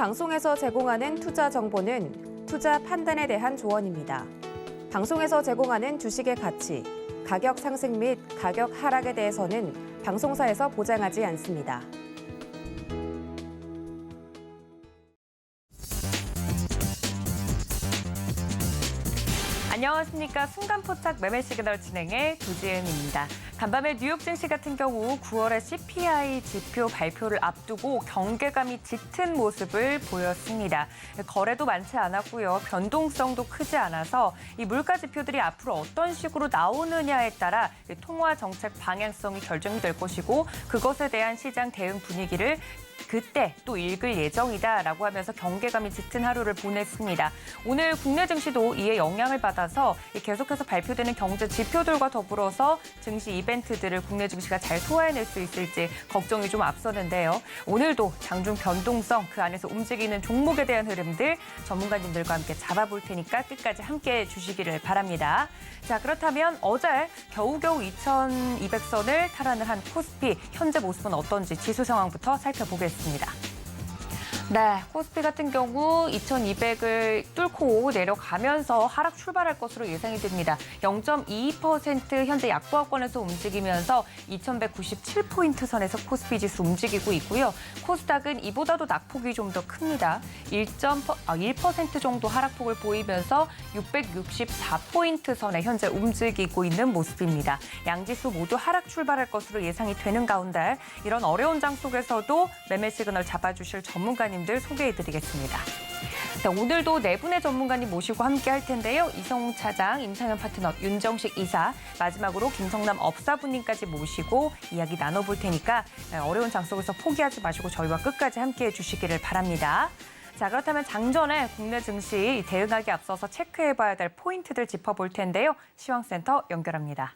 방송에서 제공하는 투자 정보는 투자 판단에 대한 조언입니다. 방송에서 제공하는 주식의 가치, 가격 상승 및 가격 하락에 대해서는 방송사에서 보장하지 않습니다. 안녕하십니까. 순간포착 매매 시그널 진행의 조지은입니다. 간밤에 뉴욕 증시 같은 경우 9월의 CPI 지표 발표를 앞두고 경계감이 짙은 모습을 보였습니다. 거래도 많지 않았고요. 변동성도 크지 않아서 이 물가 지표들이 앞으로 어떤 식으로 나오느냐에 따라 통화 정책 방향성이 결정이 될 것이고 그것에 대한 시장 대응 분위기를 그때 또 읽을 예정이다라고 하면서 경계감이 짙은 하루를 보냈습니다. 오늘 국내 증시도 이에 영향을 받아서 계속해서 발표되는 경제 지표들과 더불어서 증시 이벤트들을 국내 증시가 잘 소화해낼 수 있을지 걱정이 좀 앞서는데요. 오늘도 장중 변동성 그 안에서 움직이는 종목에 대한 흐름들 전문가님들과 함께 잡아볼 테니까 끝까지 함께해 주시기를 바랍니다. 자, 그렇다면 어제 겨우겨우 2200선을 탈환을 한 코스피 현재 모습은 어떤지 지수 상황부터 살펴보겠습니다. 네, 코스피 같은 경우 2200을 뚫고 내려가면서 하락 출발할 것으로 예상이 됩니다. 0.22% 현재 약보합권에서 움직이면서 2197포인트 선에서 코스피 지수 움직이고 있고요. 코스닥은 이보다도 낙폭이 좀 더 큽니다. 1% 정도 하락폭을 보이면서 664포인트 선에 현재 움직이고 있는 모습입니다. 양지수 모두 하락 출발할 것으로 예상이 되는 가운데 이런 어려운 장 속에서도 매매 시그널 잡아주실 전문가님 소개해드리겠습니다. 자, 오늘도 네 분의 전문가님 모시고 함께 할 텐데요. 이성웅 차장, 임상현 파트너, 윤정식 이사, 마지막으로 김성남 업사부님까지 모시고 이야기 나눠볼 테니까 어려운 장 속에서 포기하지 마시고 저희와 끝까지 함께해 주시기를 바랍니다. 자, 그렇다면 장전에 국내 증시 대응하기 앞서서 체크해봐야 될 포인트들 짚어볼 텐데요. 시황센터 연결합니다.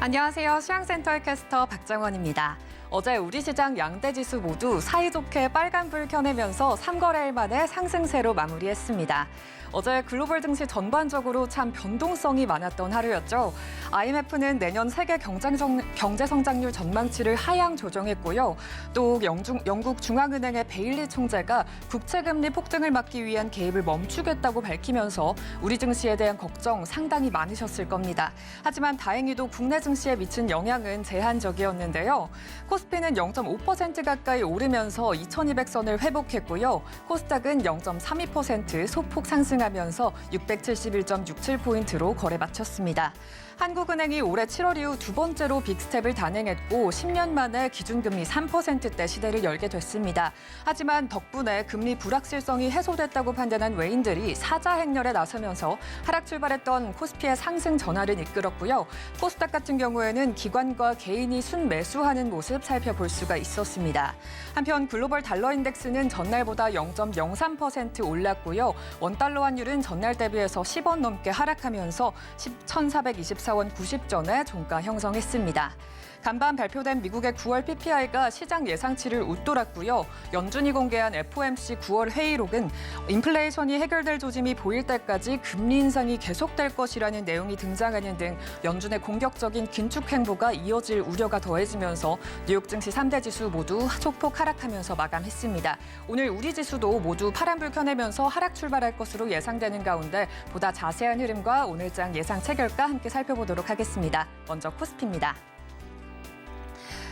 안녕하세요. 시황센터의 캐스터 박정원입니다. 어제 우리 시장 양대 지수 모두 사이좋게 빨간불 켜내면서 3거래일 만에 상승세로 마무리했습니다. 어제 글로벌 증시 전반적으로 참 변동성이 많았던 하루였죠. IMF는 내년 세계 경제 성장률 전망치를 하향 조정했고요. 또 영국 중앙은행의 베일리 총재가 국채금리 폭등을 막기 위한 개입을 멈추겠다고 밝히면서 우리 증시에 대한 걱정 상당히 많으셨을 겁니다. 하지만 다행히도 국내 증시에 미친 영향은 제한적이었는데요. 코스피는 0.5% 가까이 오르면서 2200선을 회복했고요. 코스닥은 0.32% 소폭 상승하면서 671.67포인트로 거래 마쳤습니다. 한국은행이 올해 7월 이후 두 번째로 빅스텝을 단행했고 10년 만에 기준금리 3%대 시대를 열게 됐습니다. 하지만 덕분에 금리 불확실성이 해소됐다고 판단한 외인들이 사자 행렬에 나서면서 하락 출발했던 코스피의 상승 전환을 이끌었고요. 코스닥 같은 경우에는 기관과 개인이 순매수하는 모습 살펴볼 수가 있었습니다. 한편 글로벌 달러 인덱스는 전날보다 0.03% 올랐고요. 원달러 환율은 전날 대비해서 10원 넘게 하락하면서 1,424원 90전에 종가 형성했습니다. 간밤 발표된 미국의 9월 PPI가 시장 예상치를 웃돌았고요. 연준이 공개한 FOMC 9월 회의록은 인플레이션이 해결될 조짐이 보일 때까지 금리 인상이 계속될 것이라는 내용이 등장하는 등 연준의 공격적인 긴축 행보가 이어질 우려가 더해지면서 뉴욕 증시 3대 지수 모두 소폭 하락하면서 마감했습니다. 오늘 우리 지수도 모두 파란불 켜내면서 하락 출발할 것으로 예상되는 가운데 보다 자세한 흐름과 오늘장 예상 체결가 함께 살펴보도록 하겠습니다. 먼저 코스피입니다.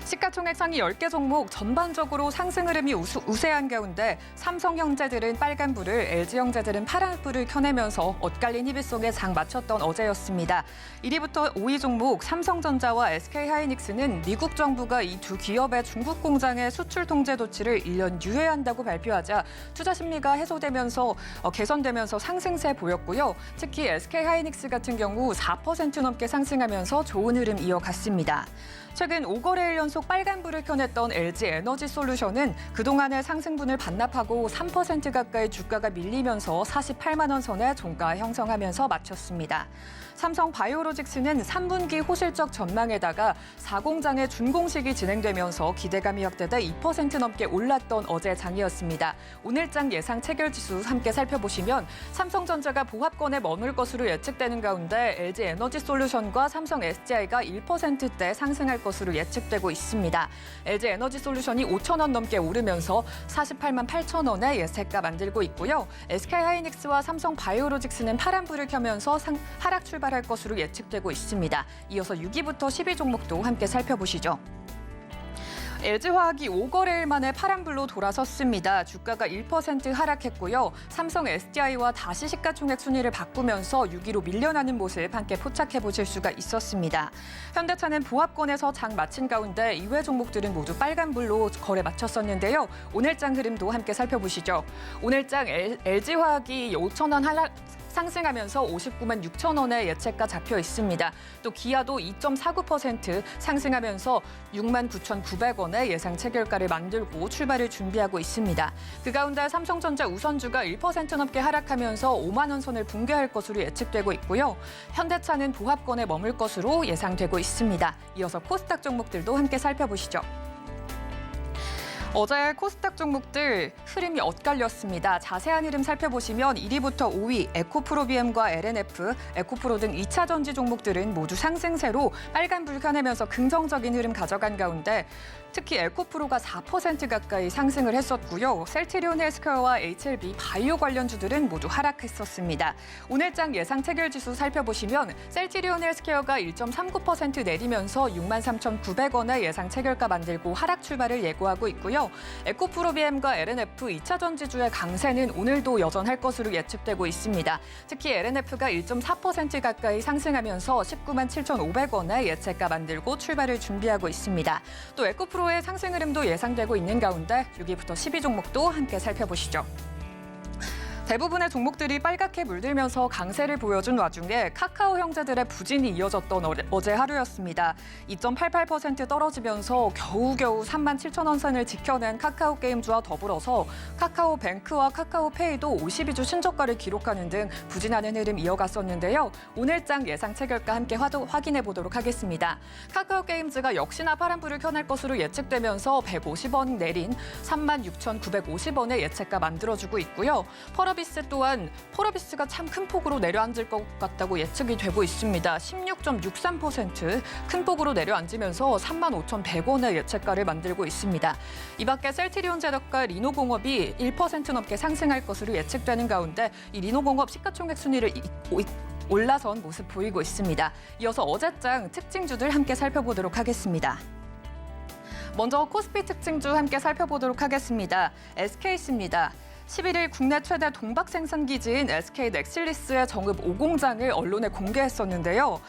시가총액 상위 10개 종목 전반적으로 상승 흐름이 우세한 가운데 삼성형제들은 빨간불을, LG형제들은 파란불을 켜내면서 엇갈린 희비 속에 장 마쳤던 어제였습니다. 1위부터 5위 종목 삼성전자와 SK하이닉스는 미국 정부가 이 두 기업의 중국 공장의 수출 통제 조치를 1년 유예한다고 발표하자 투자 심리가 해소되면서 개선되면서 상승세 보였고요. 특히 SK하이닉스 같은 경우 4% 넘게 상승하면서 좋은 흐름 이어갔습니다. 최근 5거래일 연속 빨간불을 켜냈던 LG에너지솔루션은 그동안의 상승분을 반납하고 3% 가까이 주가가 밀리면서 48만 원 선에 종가 형성하면서 마쳤습니다. 삼성 바이오로직스는 3분기 호실적 전망에다가 4공장의 준공식이 진행되면서 기대감이 확대돼 2% 넘게 올랐던 어제 장이었습니다. 오늘장 예상 체결지수 함께 살펴보시면 삼성전자가 보합권에 머물 것으로 예측되는 가운데 LG에너지솔루션과 삼성 SDI가 1%대 상승할 것으로 예측되고 있습니다. 있습니다. LG 에너지솔루션이 5천 원 넘게 오르면서 48만 8천 원에 예세가 만들고 있고요. SK하이닉스와 삼성바이오로직스는 파란불을 켜면서 하락 출발할 것으로 예측되고 있습니다. 이어서 6위부터 10위 종목도 함께 살펴보시죠. LG화학이 5거래일 만에 파란불로 돌아섰습니다. 주가가 1% 하락했고요. 삼성 SDI와 다시 시가총액 순위를 바꾸면서 6위로 밀려나는 모습 함께 포착해 보실 수가 있었습니다. 현대차는 보합권에서 장 마친 가운데 이외 종목들은 모두 빨간불로 거래 마쳤었는데요. 오늘장 흐름도 함께 살펴보시죠. 오늘장 LG화학이 5천 원 상승하면서 59만 6천 원의 예측가 잡혀 있습니다. 또 기아도 2.49% 상승하면서 6만 9,900원의 예상 체결가를 만들고 출발을 준비하고 있습니다. 그 가운데 삼성전자 우선주가 1% 넘게 하락하면서 5만 원 선을 붕괴할 것으로 예측되고 있고요. 현대차는 보합권에 머물 것으로 예상되고 있습니다. 이어서 코스닥 종목들도 함께 살펴보시죠. 어제 코스닥 종목들 흐름이 엇갈렸습니다. 자세한 흐름 살펴보시면 1위부터 5위 에코프로비엠과 LNF, 에코프로 등 2차 전지 종목들은 모두 상승세로 빨간불 켜내면서 긍정적인 흐름 가져간 가운데 특히 에코프로가 4% 가까이 상승을 했었고요. 셀트리온 헬스케어와 HLB 바이오 관련주들은 모두 하락했었습니다. 오늘장 예상 체결지수 살펴보시면 셀트리온 헬스케어가 1.39% 내리면서 63,900원의 예상 체결가 만들고 하락 출발을 예고하고 있고요. 에코프로비엠과 LNF 2차 전지주의 강세는 오늘도 여전할 것으로 예측되고 있습니다. 특히 LNF가 1.4% 가까이 상승하면서 19만 7,500원의 예측가 만들고 출발을 준비하고 있습니다. 또 에코프로의 상승 흐름도 예상되고 있는 가운데 6위부터 10위 종목도 함께 살펴보시죠. 대부분의 종목들이 빨갛게 물들면서 강세를 보여준 와중에 카카오 형제들의 부진이 이어졌던 어제 하루였습니다. 2.88% 떨어지면서 겨우겨우 3만 7천 원 선을 지켜낸 카카오 게임즈와 더불어서 카카오뱅크와 카카오페이도 52주 신저가를 기록하는 등 부진하는 흐름 이어갔었는데요. 오늘장 예상 체결가 함께 확인해 보도록 하겠습니다. 카카오 게임즈가 역시나 파란불을 켜낼 것으로 예측되면서 150원 내린 3만 6,950원의 예측가 만들어주고 있고요. 펄어비스 또한 펄어비스가 참 큰 폭으로 내려앉을 것 같다고 예측이 되고 있습니다. 16.63% 큰 폭으로 내려앉으면서 35,100원의 예측가를 만들고 있습니다. 이 밖에 셀트리온 제약과 리노공업이 1% 넘게 상승할 것으로 예측되는 가운데 이 리노공업 시가총액 순위를 올라선 모습 보이고 있습니다. 이어서 어제장 특징주들 함께 살펴보도록 하겠습니다. 먼저 코스피 특징주 함께 살펴보도록 하겠습니다. SKC입니다. 11일 국내 최대 동박 생산기지인 SK 넥실리스의 정읍 5공장을 언론에 공개했었는데요.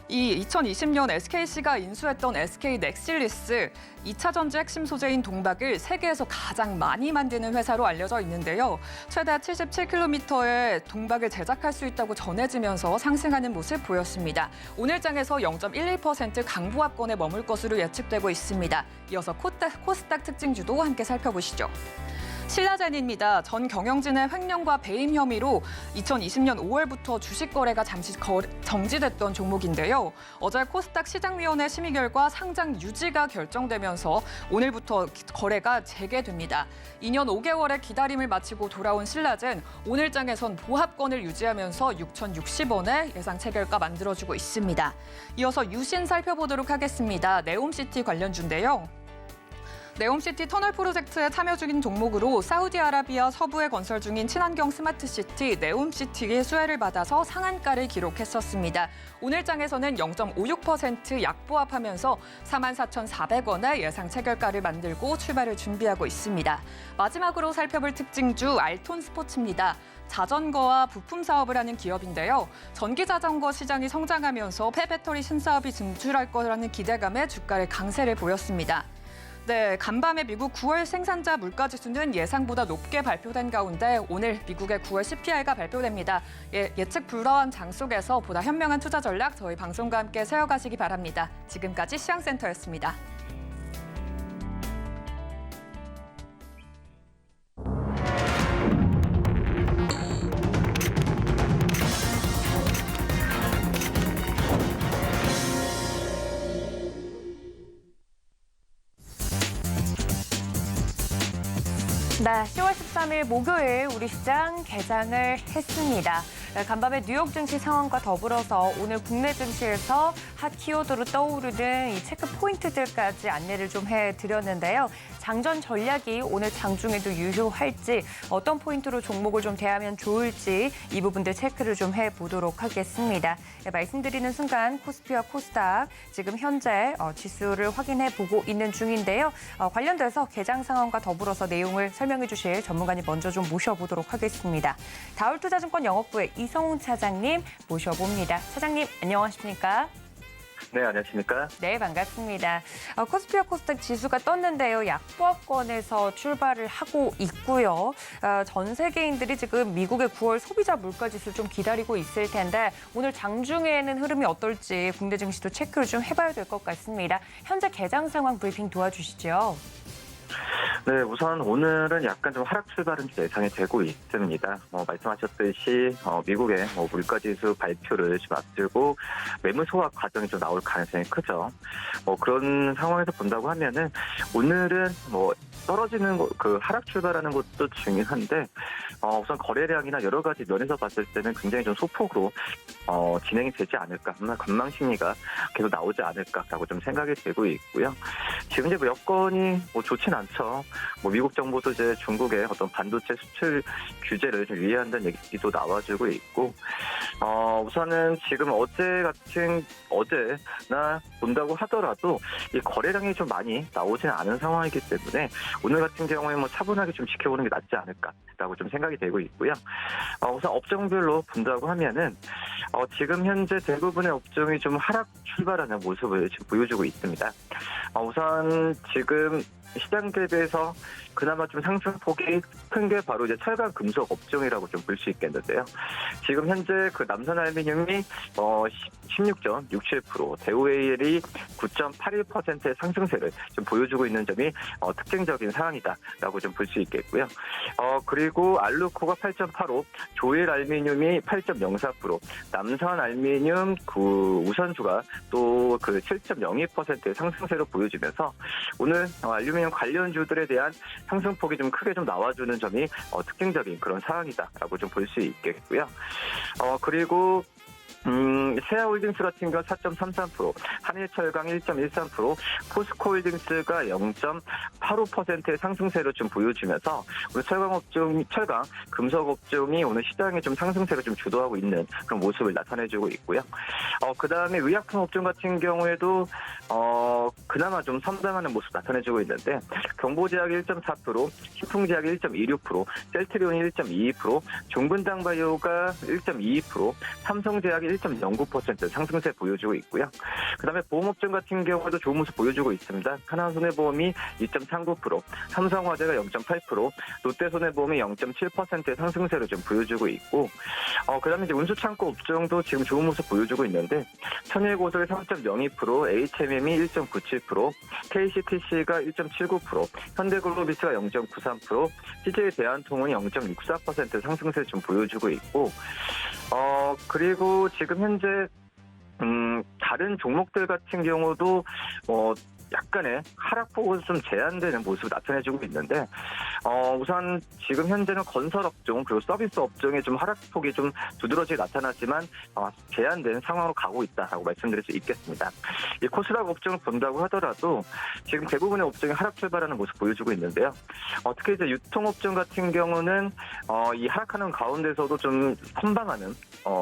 이 2020년 SKC가 인수했던 SK 넥실리스 2차 전지 핵심 소재인 동박을 세계에서 가장 많이 만드는 회사로 알려져 있는데요. 최대 77km의 동박을 제작할 수 있다고 전해지면서 상승하는 모습 보였습니다. 오늘장에서 0.11% 강보합권에 머물 것으로 예측되고 있습니다. 이어서 코스닥 특징주도 함께 살펴보시죠. 신라젠입니다. 전 경영진의 횡령과 배임 혐의로 2020년 5월부터 주식 거래가 잠시 정지됐던 종목인데요. 어제 코스닥 시장위원회 심의 결과 상장 유지가 결정되면서 오늘부터 거래가 재개됩니다. 2년 5개월의 기다림을 마치고 돌아온 신라젠, 오늘장에선 보합권을 유지하면서 6,060원의 예상 체결가 만들어주고 있습니다. 이어서 유신 살펴보도록 하겠습니다. 네옴시티 관련주인데요. 네옴시티 터널 프로젝트에 참여 중인 종목으로 사우디아라비아 서부에 건설 중인 친환경 스마트시티 네옴시티의 수혜를 받아서 상한가를 기록했었습니다. 오늘장에서는 0.56% 약보합하면서 44,400원의 예상 체결가를 만들고 출발을 준비하고 있습니다. 마지막으로 살펴볼 특징주 알톤 스포츠입니다. 자전거와 부품 사업을 하는 기업인데요. 전기자전거 시장이 성장하면서 폐배터리 신사업이 진출할 거라는 기대감에 주가를 강세를 보였습니다. 네, 간밤에 미국 9월 생산자 물가지수는 예상보다 높게 발표된 가운데 오늘 미국의 9월 CPI가 발표됩니다. 예측 불허한 장 속에서 보다 현명한 투자 전략 저희 방송과 함께 세워가시기 바랍니다. 지금까지 시황센터였습니다. 네, 10월 13일 목요일 우리 시장 개장을 했습니다. 간밤에 뉴욕 증시 상황과 더불어서 오늘 국내 증시에서 핫 키워드로 떠오르는 이 체크 포인트들까지 안내를 좀 해드렸는데요. 장전 전략이 오늘 장중에도 유효할지, 어떤 포인트로 종목을 좀 대하면 좋을지 이 부분들 체크를 좀 해보도록 하겠습니다. 말씀드리는 순간 코스피와 코스닥 지금 현재 지수를 확인해 보고 있는 중인데요. 관련돼서 개장 상황과 더불어서 내용을 설명해 주실 전문가님 먼저 좀 모셔보도록 하겠습니다. 다울투자증권 영업부의 이성훈 차장님 모셔봅니다. 차장님 안녕하십니까? 네, 안녕하십니까? 네, 반갑습니다. 코스피와 코스닥 지수가 떴는데요. 약보합권에서 출발을 하고 있고요. 전 세계인들이 지금 미국의 9월 소비자 물가지수를 좀 기다리고 있을 텐데 오늘 장중에는 흐름이 어떨지 국내 증시도 체크를 좀 해봐야 될 것 같습니다. 현재 개장 상황 브리핑 도와주시죠. 네, 우선 오늘은 약간 좀 하락 출발은 예상이 되고 있습니다. 말씀하셨듯이 미국의 물가지수 발표를 좀 앞두고 매물 소화 과정이 좀 나올 가능성이 크죠. 그런 상황에서 본다고 하면은 오늘은 떨어지는 그 하락 출발하는 것도 중요한데 우선 거래량이나 여러 가지 면에서 봤을 때는 굉장히 좀 소폭으로 진행이 되지 않을까, 아마 관망 심리가 계속 나오지 않을까라고 좀 생각이 되고 있고요. 지금 이제 여건이 좋진 않죠. 미국 정부도 이제 중국의 어떤 반도체 수출 규제를 좀 유예한다는 얘기도 나와주고 있고, 우선은 지금 어제나 본다고 하더라도 이 거래량이 좀 많이 나오지는 않은 상황이기 때문에 오늘 같은 경우에 차분하게 좀 지켜보는 게 낫지 않을까라고 좀 생각이 되고 있고요. 우선 업종별로 본다고 하면은 지금 현재 대부분의 업종이 좀 하락 출발하는 모습을 지금 보여주고 있습니다. 우선 지금 시장 대비해서 그나마 좀 상승폭이 큰 게 바로 이제 철강 금속 업종이라고 좀 볼 수 있겠는데요. 지금 현재 그 남선 알루미늄이 16.67%, 대우에일이 9.81%의 상승세를 좀 보여주고 있는 점이 특징적인 상황이다라고 좀 볼 수 있겠고요. 그리고 알루코가 8.85, 조일 알루미늄이 8.04%, 남선 알루미늄 그 우선주가 또 그 7.02%의 상승세를 보여주면서 오늘 알루미늄 관련주들에 대한 상승폭이 좀 크게 좀 나와주는 점이 특징적인 그런 상황이다라고 좀 볼 수 있겠고요. 그리고 세아홀딩스 같은 경우 4.33%, 한일철강 1.13%, 포스코홀딩스가 0.85%의 상승세를 좀 보여주면서 오늘 철강, 금속 업종이 오늘 시장에 좀 상승세를 좀 주도하고 있는 그런 모습을 나타내주고 있고요. 그 다음에 의약품 업종 같은 경우에도 그나마 좀 선방하는 모습 나타내주고 있는데 경보제약이 1.4%, 신풍제약이 1.26%, 셀트리온이 1.22%, 종분당바이오가 1.22%, 삼성제약이 1.09% 상승세 보여주고 있고요. 그다음에 보험업종 같은 경우에도 좋은 모습 보여주고 있습니다. 하나손해보험이 2.39%, 삼성화재가 0.8%, 롯데손해보험이 0.7%의 상승세를 좀 보여주고 있고, 그다음에 이제 운수창고 업종도 지금 좋은 모습 보여주고 있는데, 천일고속이 3.02%, HMM이 1.97%, KCTC가 1.79%, 현대글로비스가 0.93%, CJ 대한통운이 0.64% 상승세를 좀 보여주고 있고, 그리고 지금 현재 다른 종목들 같은 경우도 약간의 하락폭은 좀 제한되는 모습을 나타내주고 있는데 우선 지금 현재는 건설 업종 그리고 서비스 업종의 좀 하락폭이 좀 두드러지게 나타났지만 제한된 상황으로 가고 있다라고 말씀드릴 수 있겠습니다. 이 코스닥 업종을 본다고 하더라도 지금 대부분의 업종이 하락 출발하는 모습 보여주고 있는데요. 특히 이제 유통업종 같은 경우는 이 하락하는 가운데서도 좀 선방하는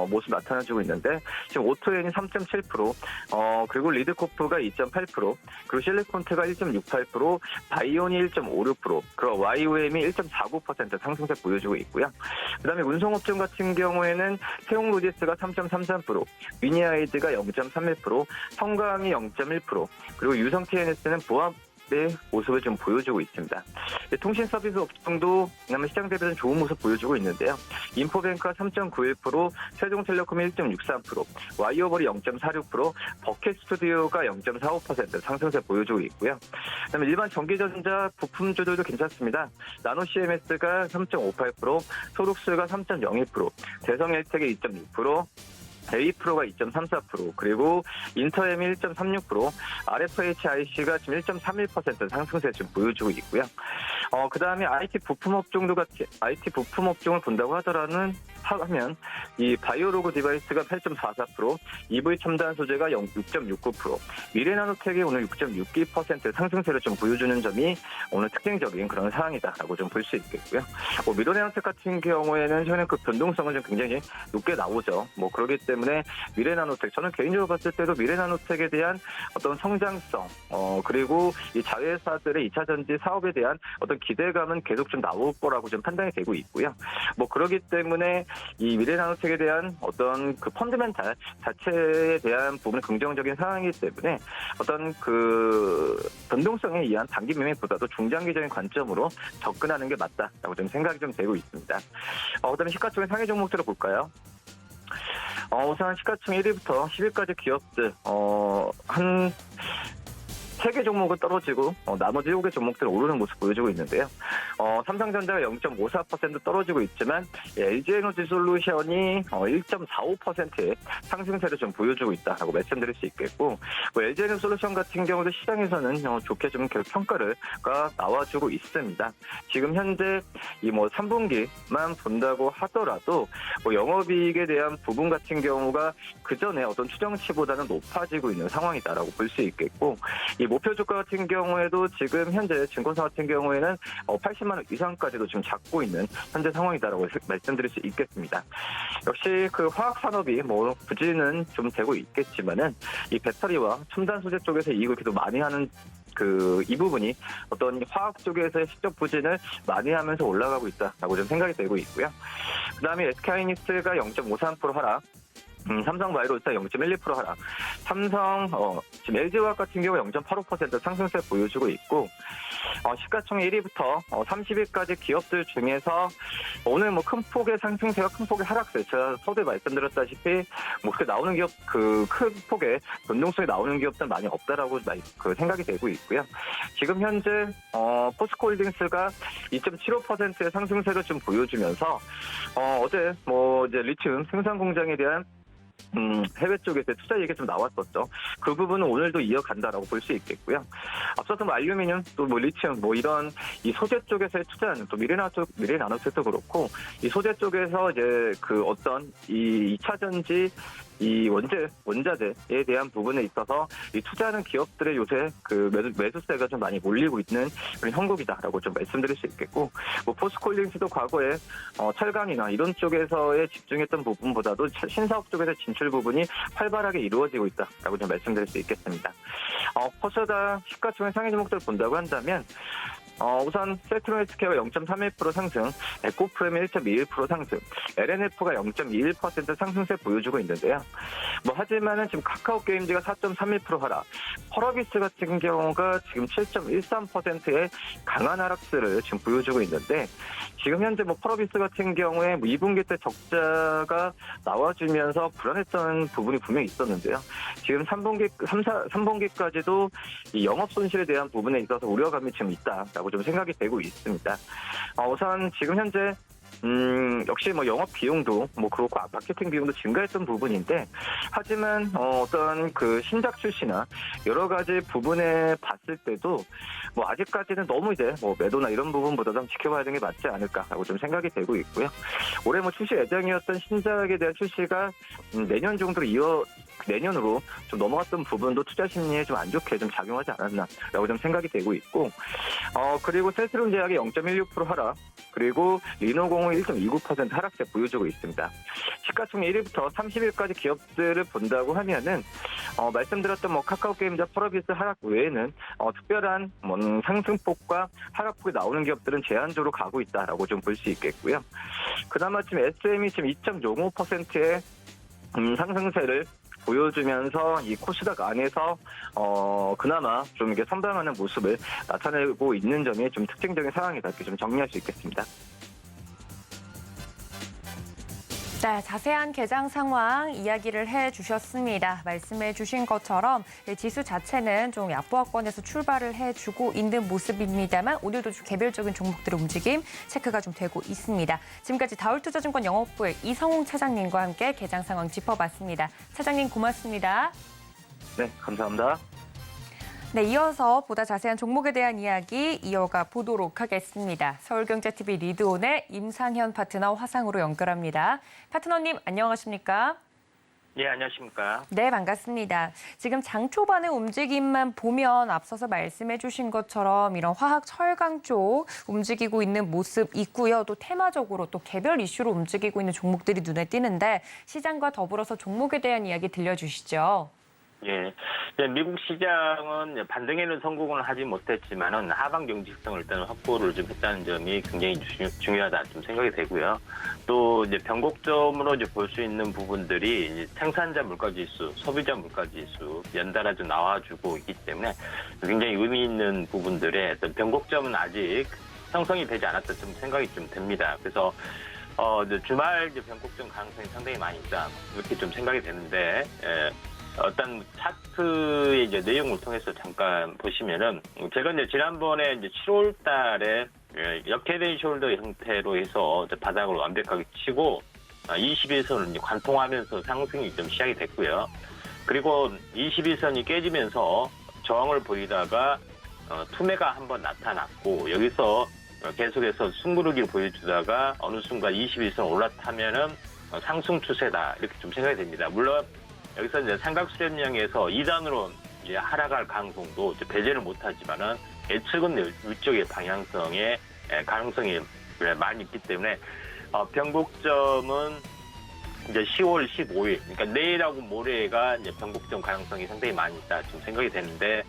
모습 나타내주고 있는데 지금 오토엔이 3.7%, 그리고 리드코프가 2.8%, 그리고 실리콘트가 1.68%, 바이온이 1.56%, 그리고 YOM이 1.49% 상승세 보여주고 있고요. 그다음에 운송업종 같은 경우에는 세용로지스가 3.33%, 위니아이드가 0.31%, 성강이 0.1%, 그리고 유성 TNS는 보합 모습을 좀 보여주고 있습니다. 통신 서비스 업종도 그나마 시장 대비해서 좋은 모습 보여주고 있는데요. 인포뱅크가 3.91%, 세종텔레콤이 1.63%, 와이어볼이 0.46%, 버켓 스튜디오가 0.45% 상승세 보여주고 있고요. 그다음에 일반 전기전자 부품주들도 괜찮습니다. 나노 CMS가 3.58%, 소룩스가 3.02%, 대성엘텍이 2.6%, A프로가 2.34%, 그리고 인터엠이 1.36%, RFHIC가 지금 1.31% 상승세 좀 보여주고 있고요. 그 다음에 IT 부품 업종을 본다고 하더라는 하면 이 바이오로그 디바이스가 8.44%, EV 첨단 소재가 6.69%, 미래나노텍이 오늘 6.62% 상승세를 좀 보여주는 점이 오늘 특징적인 그런 상황이다라고 좀 볼 수 있겠고요. 미래나노텍 같은 경우에는 최근에 그 변동성은 좀 굉장히 높게 나오죠. 그렇기 때문에 미래나노텍, 저는 개인적으로 봤을 때도 미래나노텍에 대한 어떤 성장성, 그리고 이 자회사들의 2차 전지 사업에 대한 어떤 기대감은 계속 좀 나올 거라고 좀 판단이 되고 있고요. 그렇기 때문에 이 미래나노텍에 대한 어떤 그 펀드멘탈 자체에 대한 부분은 긍정적인 상황이기 때문에 어떤 그 변동성에 의한 단기 매매보다도 중장기적인 관점으로 접근하는 게 맞다라고 좀 생각이 좀 되고 있습니다. 그다음에 시가총액 상위 종목들을 볼까요? 우선 시가총 1위부터 10위까지 기업들 한 3개 종목은 떨어지고 나머지 7개 종목들은 오르는 모습 보여주고 있는데요. 삼성전자가 0.54% 떨어지고 있지만 LG에너지솔루션이 1.45%의 상승세를 좀 보여주고 있다라고 말씀드릴 수 있겠고, LG에너지솔루션 같은 경우도 시장에서는 좋게 좀 평가가 나와주고 있습니다. 지금 현재 이 3분기만 본다고 하더라도 영업이익에 대한 부분 같은 경우가 그 전에 어떤 추정치보다는 높아지고 있는 상황이다라고 볼 수 있겠고, 이 목표 주가 같은 경우에도 지금 현재 증권사 같은 경우에는 80만 원 이상까지도 지금 잡고 있는 현재 상황이다라고 말씀드릴 수 있겠습니다. 역시 그 화학 산업이 부진은 좀 되고 있겠지만은 이 배터리와 첨단 소재 쪽에서 이익을 계속 많이 하는 이 부분이 어떤 화학 쪽에서의 실적 부진을 많이 하면서 올라가고 있다라고 좀 생각이 되고 있고요. 그다음에 SK하이닉스가 0.53% 하락. 삼성바이오로사 0.12% 하락. 지금 LG화학 같은 경우 0.85% 상승세 보여주고 있고, 시가총액 1위부터 30위까지 기업들 중에서 오늘 큰 폭의 상승세와 큰 폭의 하락세, 제가 서두에 말씀드렸다시피 그렇게 나오는 기업, 큰 폭의 변동성이 나오는 기업들은 많이 없다라고 생각이 되고 있고요. 지금 현재 포스코홀딩스가 2.75%의 상승세를 좀 보여주면서 어제 이제 리튬 생산 공장에 대한 해외 쪽에서 투자 얘기가 좀 나왔었죠. 그 부분은 오늘도 이어간다라고 볼 수 있겠고요. 앞서서 알루미늄, 또 리튬, 이런 이 소재 쪽에서의 투자는 또 미래나노텍도 그렇고, 이 소재 쪽에서 이제 그 어떤 이 2차 전지 이 원자재에 대한 부분에 있어서 이 투자하는 기업들의 요새 그 매수세가 좀 많이 몰리고 있는 그런 형국이다라고 좀 말씀드릴 수 있겠고, 포스코홀딩스도 과거에 철강이나 이런 쪽에서의 집중했던 부분보다도 신사업 쪽에서 진출 부분이 활발하게 이루어지고 있다라고 좀 말씀드릴 수 있겠습니다. 포스다 시가총액 상위 종목들을 본다고 한다면 우선 셀트로헬스케어가 0.31% 상승, 에코프레미 1.21% 상승, LNF가 0.21% 상승세 보여주고 있는데요. 하지만은 지금 카카오게임즈가 4.31% 하락, 펄어비스 같은 경우가 지금 7.13%의 강한 하락세를 지금 보여주고 있는데, 지금 현재 펄어비스 같은 경우에 2분기 때 적자가 나와주면서 불안했던 부분이 분명히 있었는데요. 지금 3분기까지도 이 영업 손실에 대한 부분에 있어서 우려감이 지금 있다라고 좀 생각이 되고 있습니다. 우선 지금 현재 역시 영업 비용도 그렇고 마케팅 비용도 증가했던 부분인데, 하지만 어떤 그 신작 출시나 여러 가지 부분에 봤을 때도 아직까지는 너무 이제 매도나 이런 부분보다 좀 지켜봐야 되는 게 맞지 않을까라고 좀 생각이 되고 있고요. 올해 출시 예정이었던 신작에 대한 출시가 내년 정도로 내년으로 좀 넘어갔던 부분도 투자 심리에 좀 안 좋게 좀 작용하지 않았나라고 좀 생각이 되고 있고, 그리고 셀트론 제약이 0.16% 하락, 그리고 리노공은 1.29% 하락세 보여주고 있습니다. 시가총액 1위부터 30위까지 기업들을 본다고 하면은 말씀드렸던 카카오게임즈와 펄어비스 하락 외에는 특별한 상승폭과 하락폭이 나오는 기업들은 제한적으로 가고 있다라고 좀 볼 수 있겠고요. 그나마 지금 SM이 지금 2.05%의 상승세를 보여주면서 이 코스닥 안에서 그나마 좀 이렇게 선방하는 모습을 나타내고 있는 점이 좀 특징적인 상황이다, 이렇게 좀 정리할 수 있겠습니다. 네, 자세한 개장 상황 이야기를 해주셨습니다. 말씀해주신 것처럼 지수 자체는 좀 약보합권에서 출발을 해주고 있는 모습입니다만, 오늘도 좀 개별적인 종목들의 움직임 체크가 좀 되고 있습니다. 지금까지 다울투자증권 영업부의 이성웅 차장님과 함께 개장 상황 짚어봤습니다. 차장님 고맙습니다. 네, 감사합니다. 네, 이어서 보다 자세한 종목에 대한 이야기 이어가 보도록 하겠습니다. 서울경제TV 리드온의 임상현 파트너 화상으로 연결합니다. 파트너님 안녕하십니까? 예, 안녕하십니까? 네, 반갑습니다. 지금 장 초반의 움직임만 보면 앞서서 말씀해 주신 것처럼 이런 화학 철강 쪽 움직이고 있는 모습 있고요. 또 테마적으로 또 개별 이슈로 움직이고 있는 종목들이 눈에 띄는데 시장과 더불어서 종목에 대한 이야기 들려주시죠. 예, 미국 시장은 반등에는 성공을 하지 못했지만은 하방 경직성을 일단 확보를 좀 했다는 점이 굉장히 중요하다 좀 생각이 되고요. 또 이제 변곡점으로 이제 볼 수 있는 부분들이 이제 생산자 물가지수, 소비자 물가지수 연달아 좀 나와주고 있기 때문에 굉장히 의미 있는 부분들의 어떤 변곡점은 아직 형성이 되지 않았다 좀 생각이 좀 됩니다. 그래서 이제 주말 이제 변곡점 가능성이 상당히 많이 있다 이렇게 좀 생각이 되는데. 어떤 차트의 이제 내용을 통해서 잠깐 보시면은 제가 이제 지난번에 이제 7월 달에 역헤드 숄더 형태로 해서 바닥을 완벽하게 치고 21선을 이제 관통하면서 상승이 좀 시작이 됐고요. 그리고 21선이 깨지면서 저항을 보이다가 투매가 한번 나타났고 여기서 계속해서 숨구르기를 보여주다가 어느 순간 21선 올라타면은 상승 추세다 이렇게 좀 생각이 됩니다. 물론 여기서 이제 삼각수렴량에서 2단으로 이제 하락할 가능성도 이제 배제를 못하지만은 예측은 위쪽의 방향성의 가능성이 많이 있기 때문에 변곡점은 이제 10월 15일, 그러니까 내일하고 모레가 이제 변곡점 가능성이 상당히 많이 있다 좀 생각이 되는데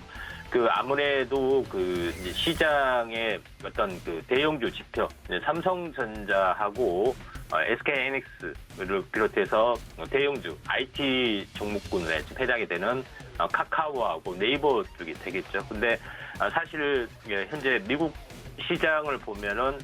그 아무래도 그 이제 시장의 어떤 그 대형주 지표, 삼성전자하고 SK하이닉스를 비롯해서 대형주 IT 종목군에 해당이 되는 카카오하고 네이버 쪽이 되겠죠. 근데 사실 현재 미국 시장을 보면은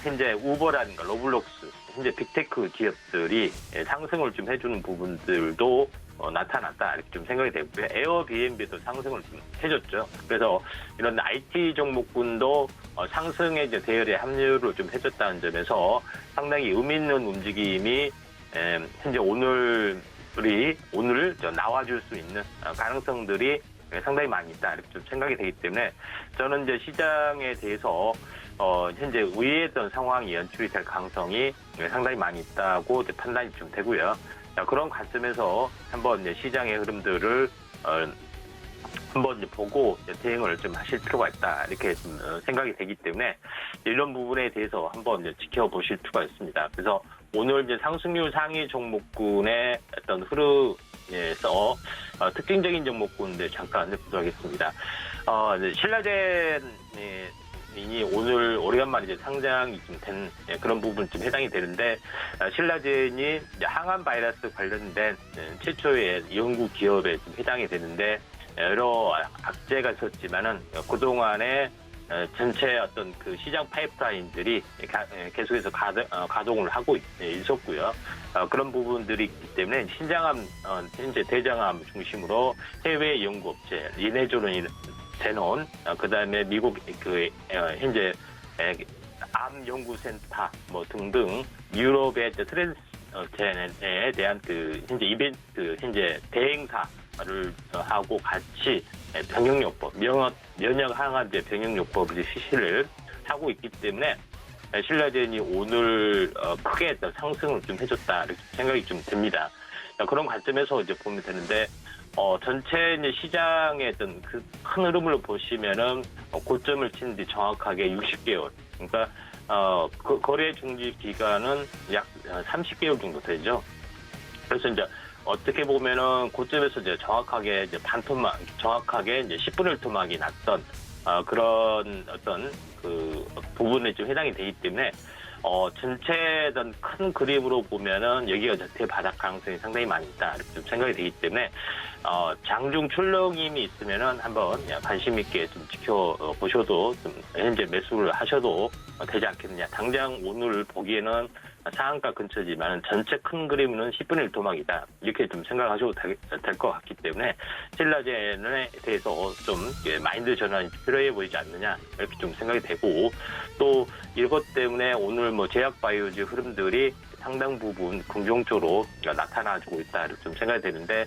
현재 우버라든가 로블록스, 현재 빅테크 기업들이 상승을 좀 해주는 부분들도 나타났다 이렇게 좀 생각이 되고요. 에어비앤비도 상승을 좀 해줬죠. 그래서 이런 IT 종목군도 상승의 이제 대열에 합류를 좀 해줬다는 점에서 상당히 의미 있는 움직임이 현재 오늘 나와줄 수 있는 가능성들이 상당히 많이 있다 이렇게 좀 생각이 되기 때문에 저는 이제 시장에 대해서 현재 우회했던 상황이 연출이 될 가능성이 상당히 많이 있다고 판단이 좀 되고요. 그런 관점에서 한번 이제 시장의 흐름들을 한번 이제 보고 대응을 좀 하실 필요가 있다 이렇게 좀 생각이 되기 때문에 이런 부분에 대해서 한번 이제 지켜보실 필요가 있습니다. 그래서 오늘 이제 상승률 상위 종목군의 어떤 흐름에서 특징적인 종목군들 잠깐 보도록 하겠습니다. 신라젠이 오늘 오래간만에 이제 상장이 좀 된 그런 부분 좀 해당이 되는데 신라젠이 항암 바이러스 관련된 최초의 연구 기업에 좀 해당이 되는데 여러 악재가 있었지만은 그동안에 전체 어떤 그 시장 파이프라인들이 계속해서 가동을 하고 있었고요. 그런 부분들이 있기 때문에 신장암 현재 대장암 중심으로 해외 연구업체 리네조론이 제논, 그다음에 미국 현재 암 연구센터 뭐 등등 유럽의 트랜스젠에 대한 그 현재 이벤트 현재 대행사를 하고 같이 병역요법 면역 항암제 병역요법을 실시를 하고 있기 때문에 신라젠이 오늘 크게 상승을 좀 해줬다 이렇게 생각이 좀 됩니다. 그런 관점에서 이제 보면 되는데. 전체 이제 시장의 어떤 그 큰 흐름을 보시면은 고점을 친 뒤 정확하게 60개월. 그러니까 거래 중지 기간은 약 30개월 정도 되죠. 그래서 이제 어떻게 보면은 고점에서 이제 정확하게 이제 반토막, 정확하게 이제 10분의 1 토막이 났던 그런 어떤 그 부분에 좀 해당이 되기 때문에. 전체 어떤 큰 그림으로 보면은 여기가 대바닥 가능성이 상당히 많이 있다 이렇게 좀 생각이 되기 때문에 장중 출렁임이 있으면은 한번 관심 있게 좀 지켜보셔도 좀 현재 매수를 하셔도 되지 않겠느냐. 당장 오늘 보기에는 상한가 근처지만 전체 큰 그림은 10분의 1 토막이다 이렇게 좀 생각하셔도 될 것 같기 때문에 신라젠에 대해서 좀 마인드 전환이 필요해 보이지 않느냐 이렇게 좀 생각이 되고 또 이것 때문에 오늘 뭐 제약바이오주 흐름들이 상당 부분 긍정적으로 나타나주고 있다 이렇게 좀 생각이 되는데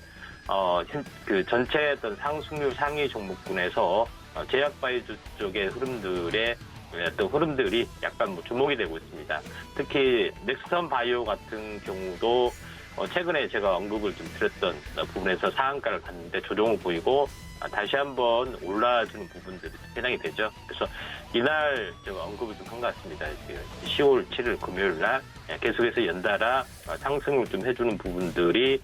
그 전체 어떤 상승률 상위 종목군에서 제약바이오 쪽의 흐름들이 약간 뭐 주목이 되고 있습니다. 특히 넥스턴 바이오 같은 경우도 최근에 제가 언급을 좀 드렸던 부분에서 상한가를 갔는데 조정을 보이고 다시 한번 올라주는 부분들이 해당이 되죠. 그래서 이날 제가 언급을 좀 한 것 같습니다. 10월 7일 금요일 날 계속해서 연달아 상승을 좀 해주는 부분들이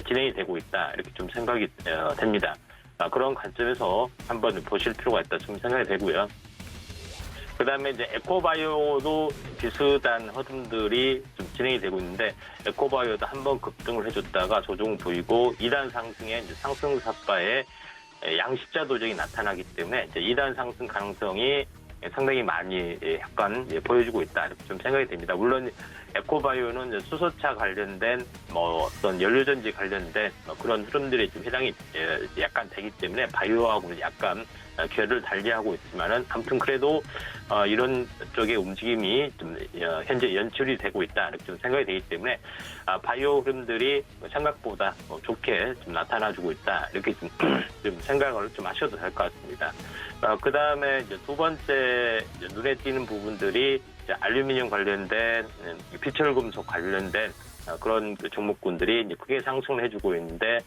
진행이 되고 있다. 이렇게 좀 생각이 됩니다. 그런 관점에서 한번 보실 필요가 있다. 좀 생각이 되고요. 그 다음에 이제 에코바이오도 비슷한 흐름들이 좀 진행이 되고 있는데, 에코바이오도 한번 급등을 해줬다가 조정을 보이고, 2단 상승에 이제 상승 삿바에 양식자 도정이 나타나기 때문에 이제 2단 상승 가능성이 상당히 많이 약간 보여주고 있다. 이렇게 좀 생각이 됩니다. 물론 에코바이오는 이제 수소차 관련된 뭐 어떤 연료전지 관련된 그런 흐름들이 좀 해당이 약간 되기 때문에 바이오하고는 약간 결을 달리하고 있지만은 아무튼 그래도 이런 쪽의 움직임이 좀 현재 연출이 되고 있다 이렇게 좀 생각이 되기 때문에 바이오 흐름들이 생각보다 좋게 좀 나타나주고 있다 이렇게 좀 생각을 좀 하셔도 될 것 같습니다. 그 다음에 두 번째 눈에 띄는 부분들이 알루미늄 관련된 비철금속 관련된 그런 종목군들이 이제 크게 상승을 해주고 있는데.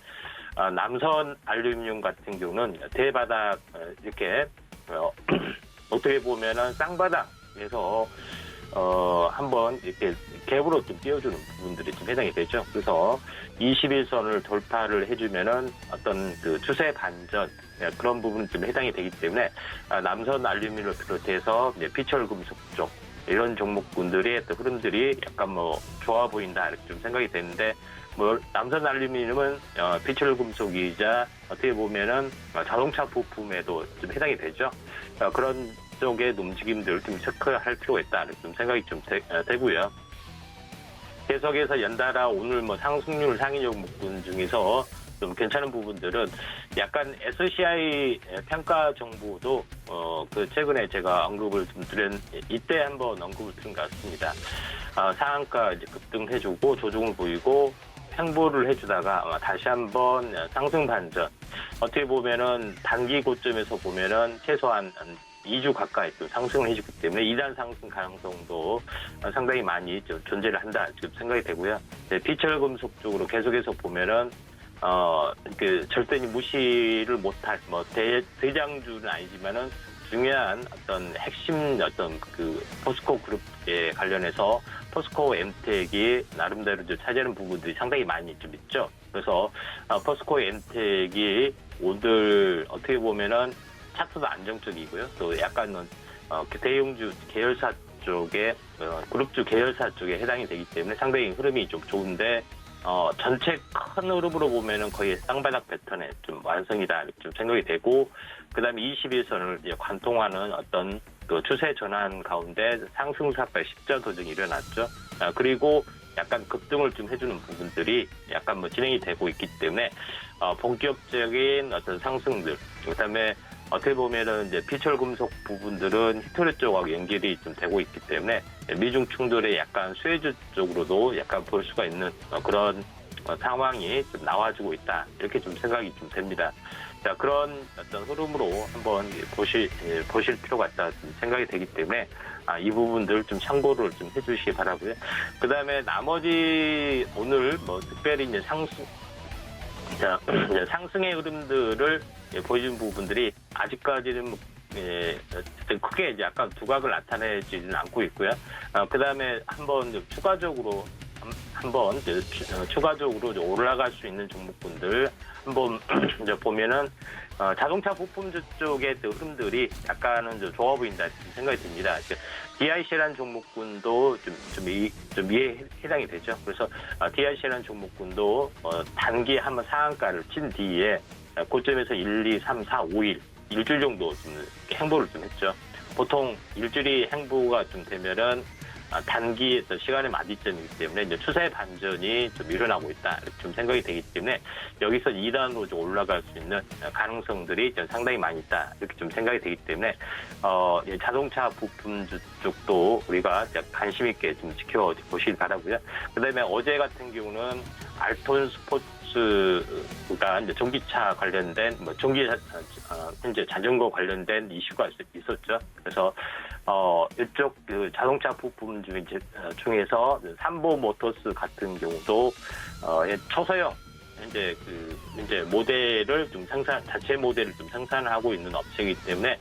남선 알루미늄 같은 경우는 대바닥 이렇게 어떻게 보면은 쌍바닥에서 한번 이렇게 갭으로 좀 띄워주는 부분들이 좀 해당이 되죠. 그래서 21선을 돌파를 해주면은 어떤 그 추세 반전 그런 부분 좀 해당이 되기 때문에 남선 알루미늄을 비롯해서 비철 금속 쪽 이런 종목군들의 어떤 흐름들이 약간 뭐 좋아 보인다 이렇게 좀 생각이 되는데. 남선 알루미늄은 비철 금속이자 어떻게 보면은 자동차 부품에도 좀 해당이 되죠. 그런 쪽의 움직임들을 좀 체크할 필요가 있다. 이렇게 좀 생각이 좀 되고요. 계속해서 연달아 오늘 뭐 상승률 상위 종목군 중에서 좀 괜찮은 부분들은 약간 SCI 평가 정보도 그 최근에 제가 언급을 좀 드린 이때 한번 언급을 드린 것 같습니다. 상한가 이제 급등해주고 조정을 보이고. 횡보를 해주다가 아마 다시 한번 상승 반전. 어떻게 보면은 단기 고점에서 보면은 최소한 2주 가까이 좀 상승을 해주기 때문에 2단 상승 가능성도 상당히 많이 좀 존재를 한다 지금 생각이 되고요. 비철 금속 쪽으로 계속해서 보면은 그 절대 무시를 못할 뭐 대장주는 아니지만은 중요한 어떤 핵심 어떤 그 포스코 그룹에 관련해서 포스코 엠텍이 나름대로 차지하는 부분들이 상당히 많이 좀 있죠. 그래서 포스코 엠텍이 오늘 어떻게 보면은 차트도 안정적이고요. 또 약간은 대형주 계열사 쪽에 그룹주 계열사 쪽에 해당이 되기 때문에 상당히 흐름이 좀 좋은데 전체 큰 흐름으로 보면은 거의 쌍바닥 패턴의 좀 완성이다 이렇게 좀 생각이 되고 그다음에 21선을 이제 관통하는 어떤 그 추세 전환 가운데 상승사발 십자 도정이 일어났죠. 그리고 약간 급등을 좀 해주는 부분들이 약간 뭐 진행이 되고 있기 때문에 본격적인 어떤 상승들 그다음에 어떻게 보면은 이제 비철 금속 부분들은 히토리 쪽하고 연결이 좀 되고 있기 때문에 미중 충돌의 약간 수혜주 쪽으로도 약간 볼 수가 있는 그런 상황이 좀 나와주고 있다 이렇게 좀 생각이 좀 됩니다. 자 그런 어떤 흐름으로 한번 보실 필요가 있다 생각이 되기 때문에 이 부분들 좀 참고를 좀 해주시기 바라고요. 그 다음에 나머지 오늘 뭐 특별히 이제 상승의 흐름들을 보여준 부분들이 아직까지는 크게 이제 약간 두각을 나타내지는 않고 있고요. 그 다음에 한번 추가적으로 올라갈 수 있는 종목군들 한번 이제 보면은 자동차 부품주 쪽의 흐름들이 약간은 좀 좋아 보인다 생각이 듭니다. DIC라는 종목군도 좀 이에 해당이 되죠. 그래서 DIC라는 종목군도 단기 한번 상한가를 친 뒤에 고점에서 1, 2, 3, 4, 5일 일주일 정도 좀 행보를 좀 했죠. 보통 일주일이 행보가 좀 되면은 단기 시간의 마디점이기 때문에 이제 추세 반전이 좀 일어나고 있다 이렇게 좀 생각이 되기 때문에 여기서 2단으로 좀 올라갈 수 있는 가능성들이 좀 상당히 많이 있다 이렇게 좀 생각이 되기 때문에 자동차 부품 쪽도 우리가 관심 있게 좀 지켜보시기 바라고요. 그다음에 어제 같은 경우는 알톤 스포츠 모터스가 이제 전기차 관련된 현재 자전거 관련된 이슈가 있었죠. 그래서 이쪽 그 자동차 부품 중에서 삼보 모터스 같은 경우도 초소형 현재 모델을 좀 자체 모델을 좀 생산하고 있는 업체이기 때문에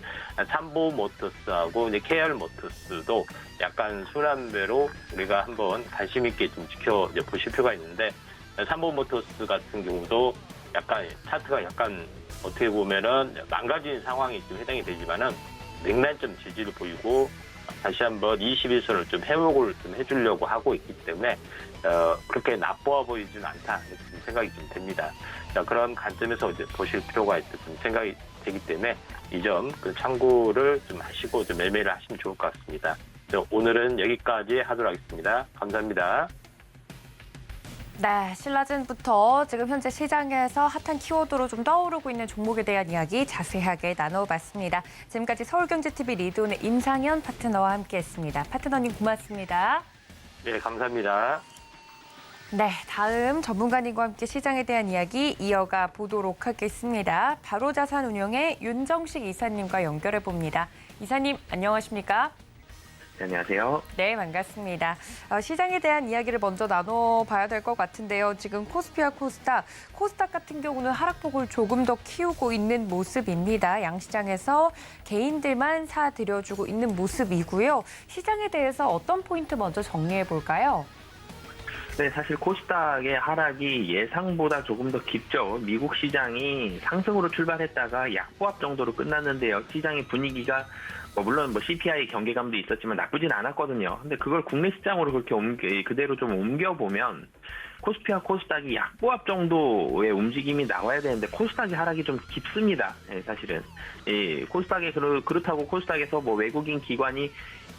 삼보 모터스하고 이제 KR 모터스도 약간 순환배로 우리가 한번 관심 있게 좀 지켜보실 필요가 있는데, 삼보 모터스 같은 경우도 약간 차트가 약간 어떻게 보면은 망가진 상황이 좀 해당이 되지만은 냉난점 지지를 보이고 다시 한번 21선을 좀 회복을 좀 해주려고 하고 있기 때문에 그렇게 나빠 보이지는 않다 이런 생각이 좀 됩니다. 자, 그런 관점에서 이제 보실 필요가 있다 좀 생각이 되기 때문에 이 점 참고를 좀 하시고 좀 매매를 하시면 좋을 것 같습니다. 오늘은 여기까지 하도록 하겠습니다. 감사합니다. 네, 신라젠부터 지금 현재 시장에서 핫한 키워드로 좀 떠오르고 있는 종목에 대한 이야기 자세하게 나눠봤습니다. 지금까지 서울경제TV 리드온의 임상현 파트너와 함께했습니다. 파트너님 고맙습니다. 네, 감사합니다. 네, 다음 전문가님과 함께 시장에 대한 이야기 이어가 보도록 하겠습니다. 바로자산운용의 윤정식 이사님과 연결해 봅니다. 이사님, 안녕하십니까? 네, 안녕하세요. 네, 반갑습니다. 시장에 대한 이야기를 먼저 나눠봐야 될 것 같은데요. 지금 코스피와 코스닥 같은 경우는 하락폭을 조금 더 키우고 있는 모습입니다. 양시장에서 개인들만 사들여주고 있는 모습이고요. 시장에 대해서 어떤 포인트 먼저 정리해 볼까요? 네, 사실 코스닥의 하락이 예상보다 조금 더 깊죠. 미국 시장이 상승으로 출발했다가 약보합 정도로 끝났는데요. 시장의 분위기가 물론 CPI 경계감도 있었지만 나쁘진 않았거든요. 근데 그걸 국내 시장으로 그렇게 그대로 좀 옮겨보면 코스피와 코스닥이 약보합 정도의 움직임이 나와야 되는데 코스닥의 하락이 좀 깊습니다. 사실은. 코스닥에 그렇다고 코스닥에서 외국인 기관이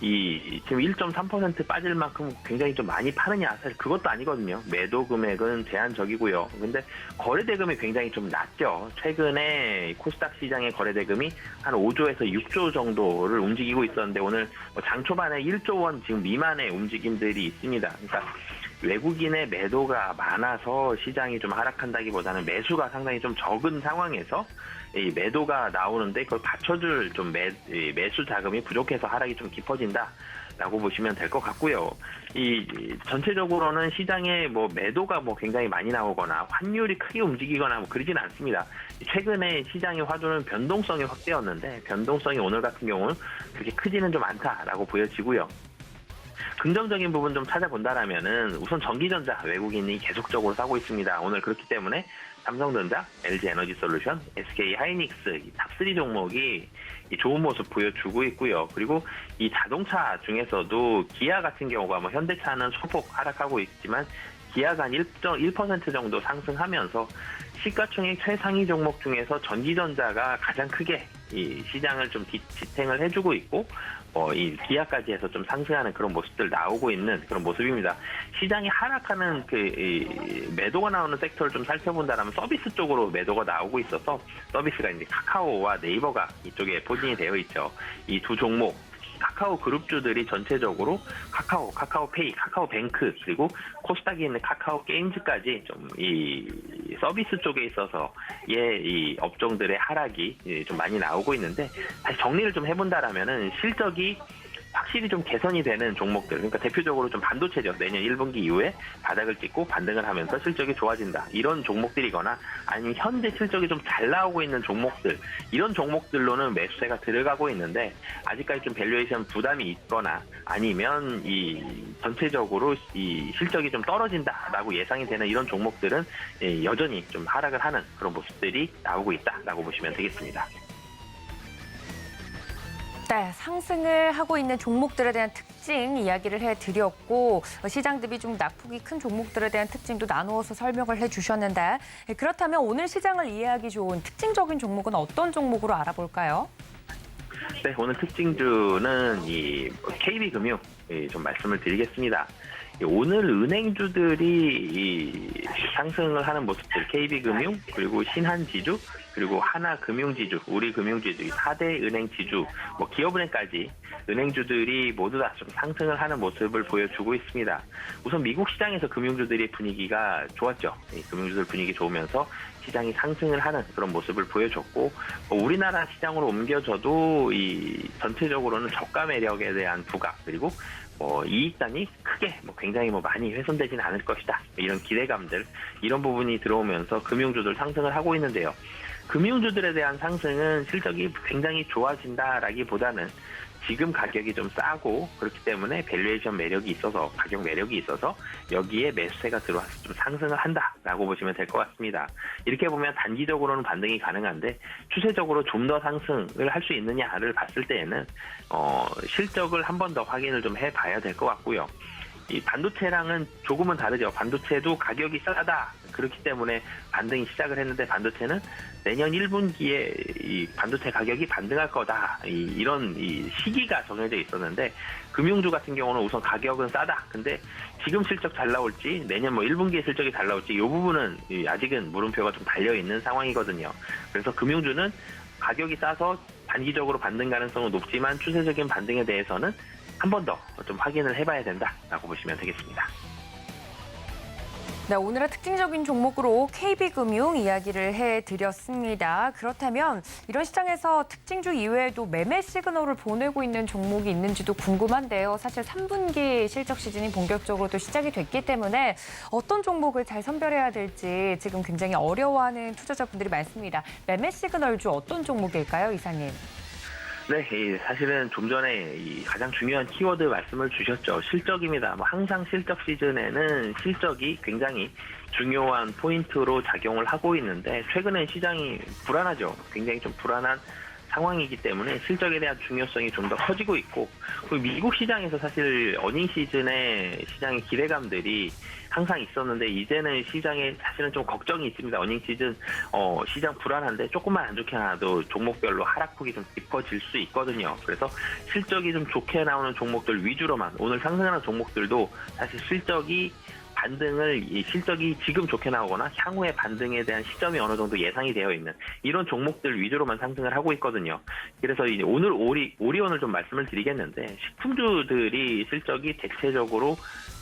지금 1.3% 빠질 만큼 굉장히 좀 많이 파느냐, 사실 그것도 아니거든요. 매도 금액은 제한적이고요. 근데 거래 대금이 굉장히 좀 낮죠. 최근에 코스닥 시장의 거래 대금이 한 5조에서 6조 정도를 움직이고 있었는데 오늘 장 초반에 1조 원 지금 미만의 움직임들이 있습니다. 그러니까 외국인의 매도가 많아서 시장이 좀 하락한다기보다는 매수가 상당히 좀 적은 상황에서 이 매도가 나오는데 그걸 받쳐줄 좀 매수 자금이 부족해서 하락이 좀 깊어진다라고 보시면 될 것 같고요. 전체적으로는 시장에 매도가 굉장히 많이 나오거나 환율이 크게 움직이거나 그러진 않습니다. 최근에 시장의 화두는 변동성이 확대였는데 변동성이 오늘 같은 경우는 그렇게 크지는 좀 않다라고 보여지고요. 긍정적인 부분 좀 찾아본다라면은 우선 전기전자 외국인이 계속적으로 사고 있습니다. 오늘 그렇기 때문에 삼성전자, LG에너지솔루션, SK하이닉스 탑3 종목이 좋은 모습 보여주고 있고요. 그리고 이 자동차 중에서도 기아 같은 경우가 현대차는 소폭 하락하고 있지만 기아가 한 1% 정도 상승하면서 시가총액 최상위 종목 중에서 전기전자가 가장 크게 이 시장을 좀 지탱을 해주고 있고 이 기아까지 해서 좀 상승하는 그런 모습들 나오고 있는 그런 모습입니다. 시장이 하락하는 매도가 나오는 섹터를 좀 살펴본다면 서비스 쪽으로 매도가 나오고 있어서 서비스가 이제 카카오와 네이버가 이쪽에 포진이 되어 있죠. 이 두 종목 카카오 그룹주들이 전체적으로 카카오페이, 카카오뱅크 그리고 코스닥에 있는 카카오 게임즈까지 좀 이 서비스 쪽에 있어서 이 업종들의 하락이 좀 많이 나오고 있는데 다시 정리를 좀 해본다라면은 실적이 확실히 좀 개선이 되는 종목들, 그러니까 대표적으로 좀 반도체죠. 내년 1분기 이후에 바닥을 찍고 반등을 하면서 실적이 좋아진다. 이런 종목들이거나 아니면 현재 실적이 좀 잘 나오고 있는 종목들, 이런 종목들로는 매수세가 들어가고 있는데 아직까지 좀 밸류에이션 부담이 있거나 아니면 전체적으로 이 실적이 좀 떨어진다라고 예상이 되는 이런 종목들은 여전히 좀 하락을 하는 그런 모습들이 나오고 있다라고 보시면 되겠습니다. 네, 상승을 하고 있는 종목들에 대한 특징 이야기를 해드렸고 시장 대비 좀 낙폭이 큰 종목들에 대한 특징도 나누어서 설명을 해주셨는데 그렇다면 오늘 시장을 이해하기 좋은 특징적인 종목은 어떤 종목으로 알아볼까요? 네, 오늘 특징주는 이 KB금융 좀 말씀을 드리겠습니다. 오늘 은행주들이 이 상승을 하는 모습들, KB금융, 그리고 신한지주, 그리고 하나금융지주, 우리금융지주, 이 4대 은행지주, 기업은행까지 은행주들이 모두 다 좀 상승을 하는 모습을 보여주고 있습니다. 우선 미국 시장에서 금융주들의 분위기가 좋았죠. 이 금융주들 분위기 좋으면서 시장이 상승을 하는 그런 모습을 보여줬고, 우리나라 시장으로 옮겨져도 이 전체적으로는 저가 매력에 대한 부각, 그리고 이익단이 크게 굉장히 많이 훼손되지는 않을 것이다. 이런 기대감들, 이런 부분이 들어오면서 금융주들 상승을 하고 있는데요. 금융주들에 대한 상승은 실적이 굉장히 좋아진다라기보다는 지금 가격이 좀 싸고 그렇기 때문에 밸류에이션 매력이 있어서, 가격 매력이 있어서 여기에 매수세가 들어와서 좀 상승을 한다라고 보시면 될 것 같습니다. 이렇게 보면 단기적으로는 반등이 가능한데 추세적으로 좀 더 상승을 할 수 있느냐를 봤을 때에는 실적을 한 번 더 확인을 좀 해봐야 될 것 같고요. 이 반도체랑은 조금은 다르죠. 반도체도 가격이 싸다. 그렇기 때문에 반등이 시작을 했는데 반도체는 내년 1분기에 이 반도체 가격이 반등할 거다. 이런 시기가 정해져 있었는데 금융주 같은 경우는 우선 가격은 싸다. 근데 지금 실적 잘 나올지 내년 1분기에 실적이 잘 나올지 이 부분은 아직은 물음표가 좀 달려있는 상황이거든요. 그래서 금융주는 가격이 싸서 단기적으로 반등 가능성은 높지만 추세적인 반등에 대해서는 한 번 더 좀 확인을 해봐야 된다라고 보시면 되겠습니다. 네, 오늘의 특징적인 종목으로 KB금융 이야기를 해드렸습니다. 그렇다면 이런 시장에서 특징주 이외에도 매매 시그널을 보내고 있는 종목이 있는지도 궁금한데요. 사실 3분기 실적 시즌이 본격적으로 또 시작이 됐기 때문에 어떤 종목을 잘 선별해야 될지 지금 굉장히 어려워하는 투자자분들이 많습니다. 매매 시그널주 어떤 종목일까요, 이사님? 네, 사실은 좀 전에 가장 중요한 키워드 말씀을 주셨죠. 실적입니다. 항상 실적 시즌에는 실적이 굉장히 중요한 포인트로 작용을 하고 있는데 최근에 시장이 불안하죠. 굉장히 좀 불안한 상황이기 때문에 실적에 대한 중요성이 좀 더 커지고 있고, 그리고 미국 시장에서 사실 어닝 시즌에 시장의 기대감들이 항상 있었는데 이제는 시장에 사실은 좀 걱정이 있습니다. 어닝 시즌 시장 불안한데 조금만 안 좋게 나도 종목별로 하락폭이 좀 깊어질 수 있거든요. 그래서 실적이 좀 좋게 나오는 종목들 위주로만, 오늘 상승하는 종목들도 사실 실적이 지금 좋게 나오거나 향후의 반등에 대한 시점이 어느 정도 예상이 되어 있는 이런 종목들 위주로만 상승을 하고 있거든요. 그래서 이제 오늘 오리온을 좀 말씀을 드리겠는데, 식품주들이 실적이 대체적으로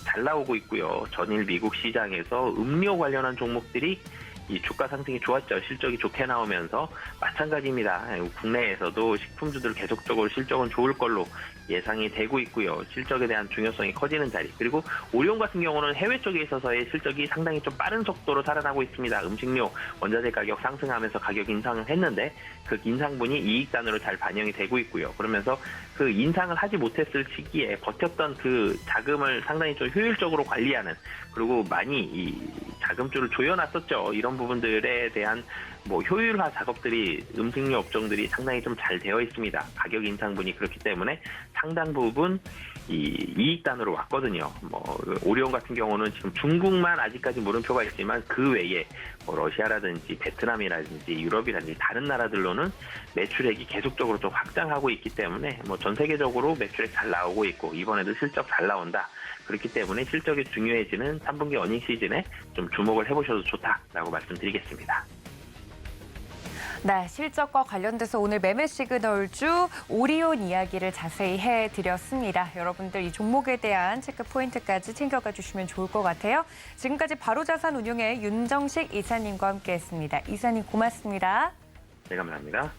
잘 나오고 있고요. 전일 미국 시장에서 음료 관련한 종목들이 이 주가 상승이 좋았죠. 실적이 좋게 나오면서 마찬가지입니다. 국내에서도 식품주들 계속적으로 실적은 좋을 걸로 예상이 되고 있고요. 실적에 대한 중요성이 커지는 자리. 그리고 오리온 같은 경우는 해외 쪽에 있어서의 실적이 상당히 좀 빠른 속도로 살아나고 있습니다. 음식료, 원자재 가격 상승하면서 가격 인상을 했는데 그 인상분이 이익단으로 잘 반영이 되고 있고요. 그러면서 그 인상을 하지 못했을 시기에 버텼던 그 자금을 상당히 좀 효율적으로 관리하는, 그리고 많이 이 자금줄을 조여놨었죠. 이런 부분들에 대한 효율화 작업들이 음식료 업종들이 상당히 좀 잘 되어 있습니다. 가격 인상분이 그렇기 때문에 상당 부분 이익단으로 왔거든요. 오리온 같은 경우는 지금 중국만 아직까지 물음표가 있지만 그 외에 러시아라든지 베트남이라든지 유럽이라든지 다른 나라들로는 매출액이 계속적으로 좀 확장하고 있기 때문에 전 세계적으로 매출액 잘 나오고 있고 이번에도 실적 잘 나온다. 그렇기 때문에 실적이 중요해지는 3분기 어닝 시즌에 좀 주목을 해보셔도 좋다라고 말씀드리겠습니다. 네, 실적과 관련돼서 오늘 매매 시그널주 오리온 이야기를 자세히 해드렸습니다. 여러분들 이 종목에 대한 체크 포인트까지 챙겨가 주시면 좋을 것 같아요. 지금까지 바로자산운용의 윤정식 이사님과 함께했습니다. 이사님 고맙습니다. 네, 감사합니다.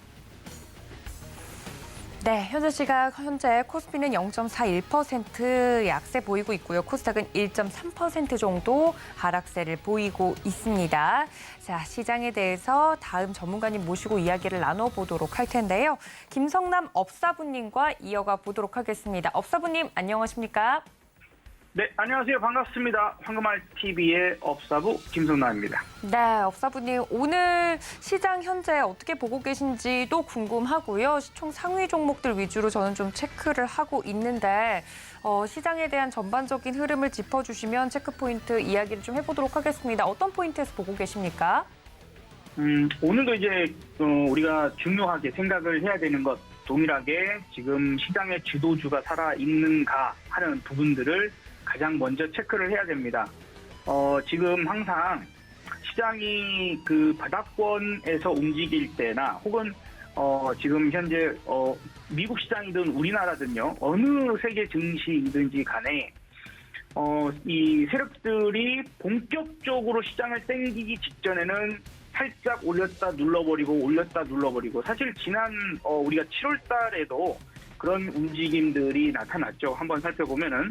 네, 현재 코스피는 0.41% 약세 보이고 있고요. 코스닥은 1.3% 정도 하락세를 보이고 있습니다. 자, 시장에 대해서 다음 전문가님 모시고 이야기를 나눠보도록 할 텐데요. 김성남 업사부님과 이어가 보도록 하겠습니다. 업사부님, 안녕하십니까? 네, 안녕하세요. 반갑습니다. 황금알TV의 업사부 김성남입니다. 네, 업사부님, 오늘 시장 현재 어떻게 보고 계신지도 궁금하고요. 총 상위 종목들 위주로 저는 좀 체크를 하고 있는데 시장에 대한 전반적인 흐름을 짚어주시면 체크포인트 이야기를 좀 해보도록 하겠습니다. 어떤 포인트에서 보고 계십니까? 오늘도 이제 우리가 중요하게 생각을 해야 되는 것, 동일하게 지금 시장의 주도주가 살아있는가 하는 부분들을 가장 먼저 체크를 해야 됩니다. 지금 항상 시장이 그 바닥권에서 움직일 때나 혹은 지금 현재 미국 시장이든 우리나라든요, 어느 세계 증시이든지 간에 이 세력들이 본격적으로 시장을 땡기기 직전에는 살짝 올렸다 눌러버리고 사실 지난 우리가 7월 달에도 그런 움직임들이 나타났죠. 한번 살펴보면은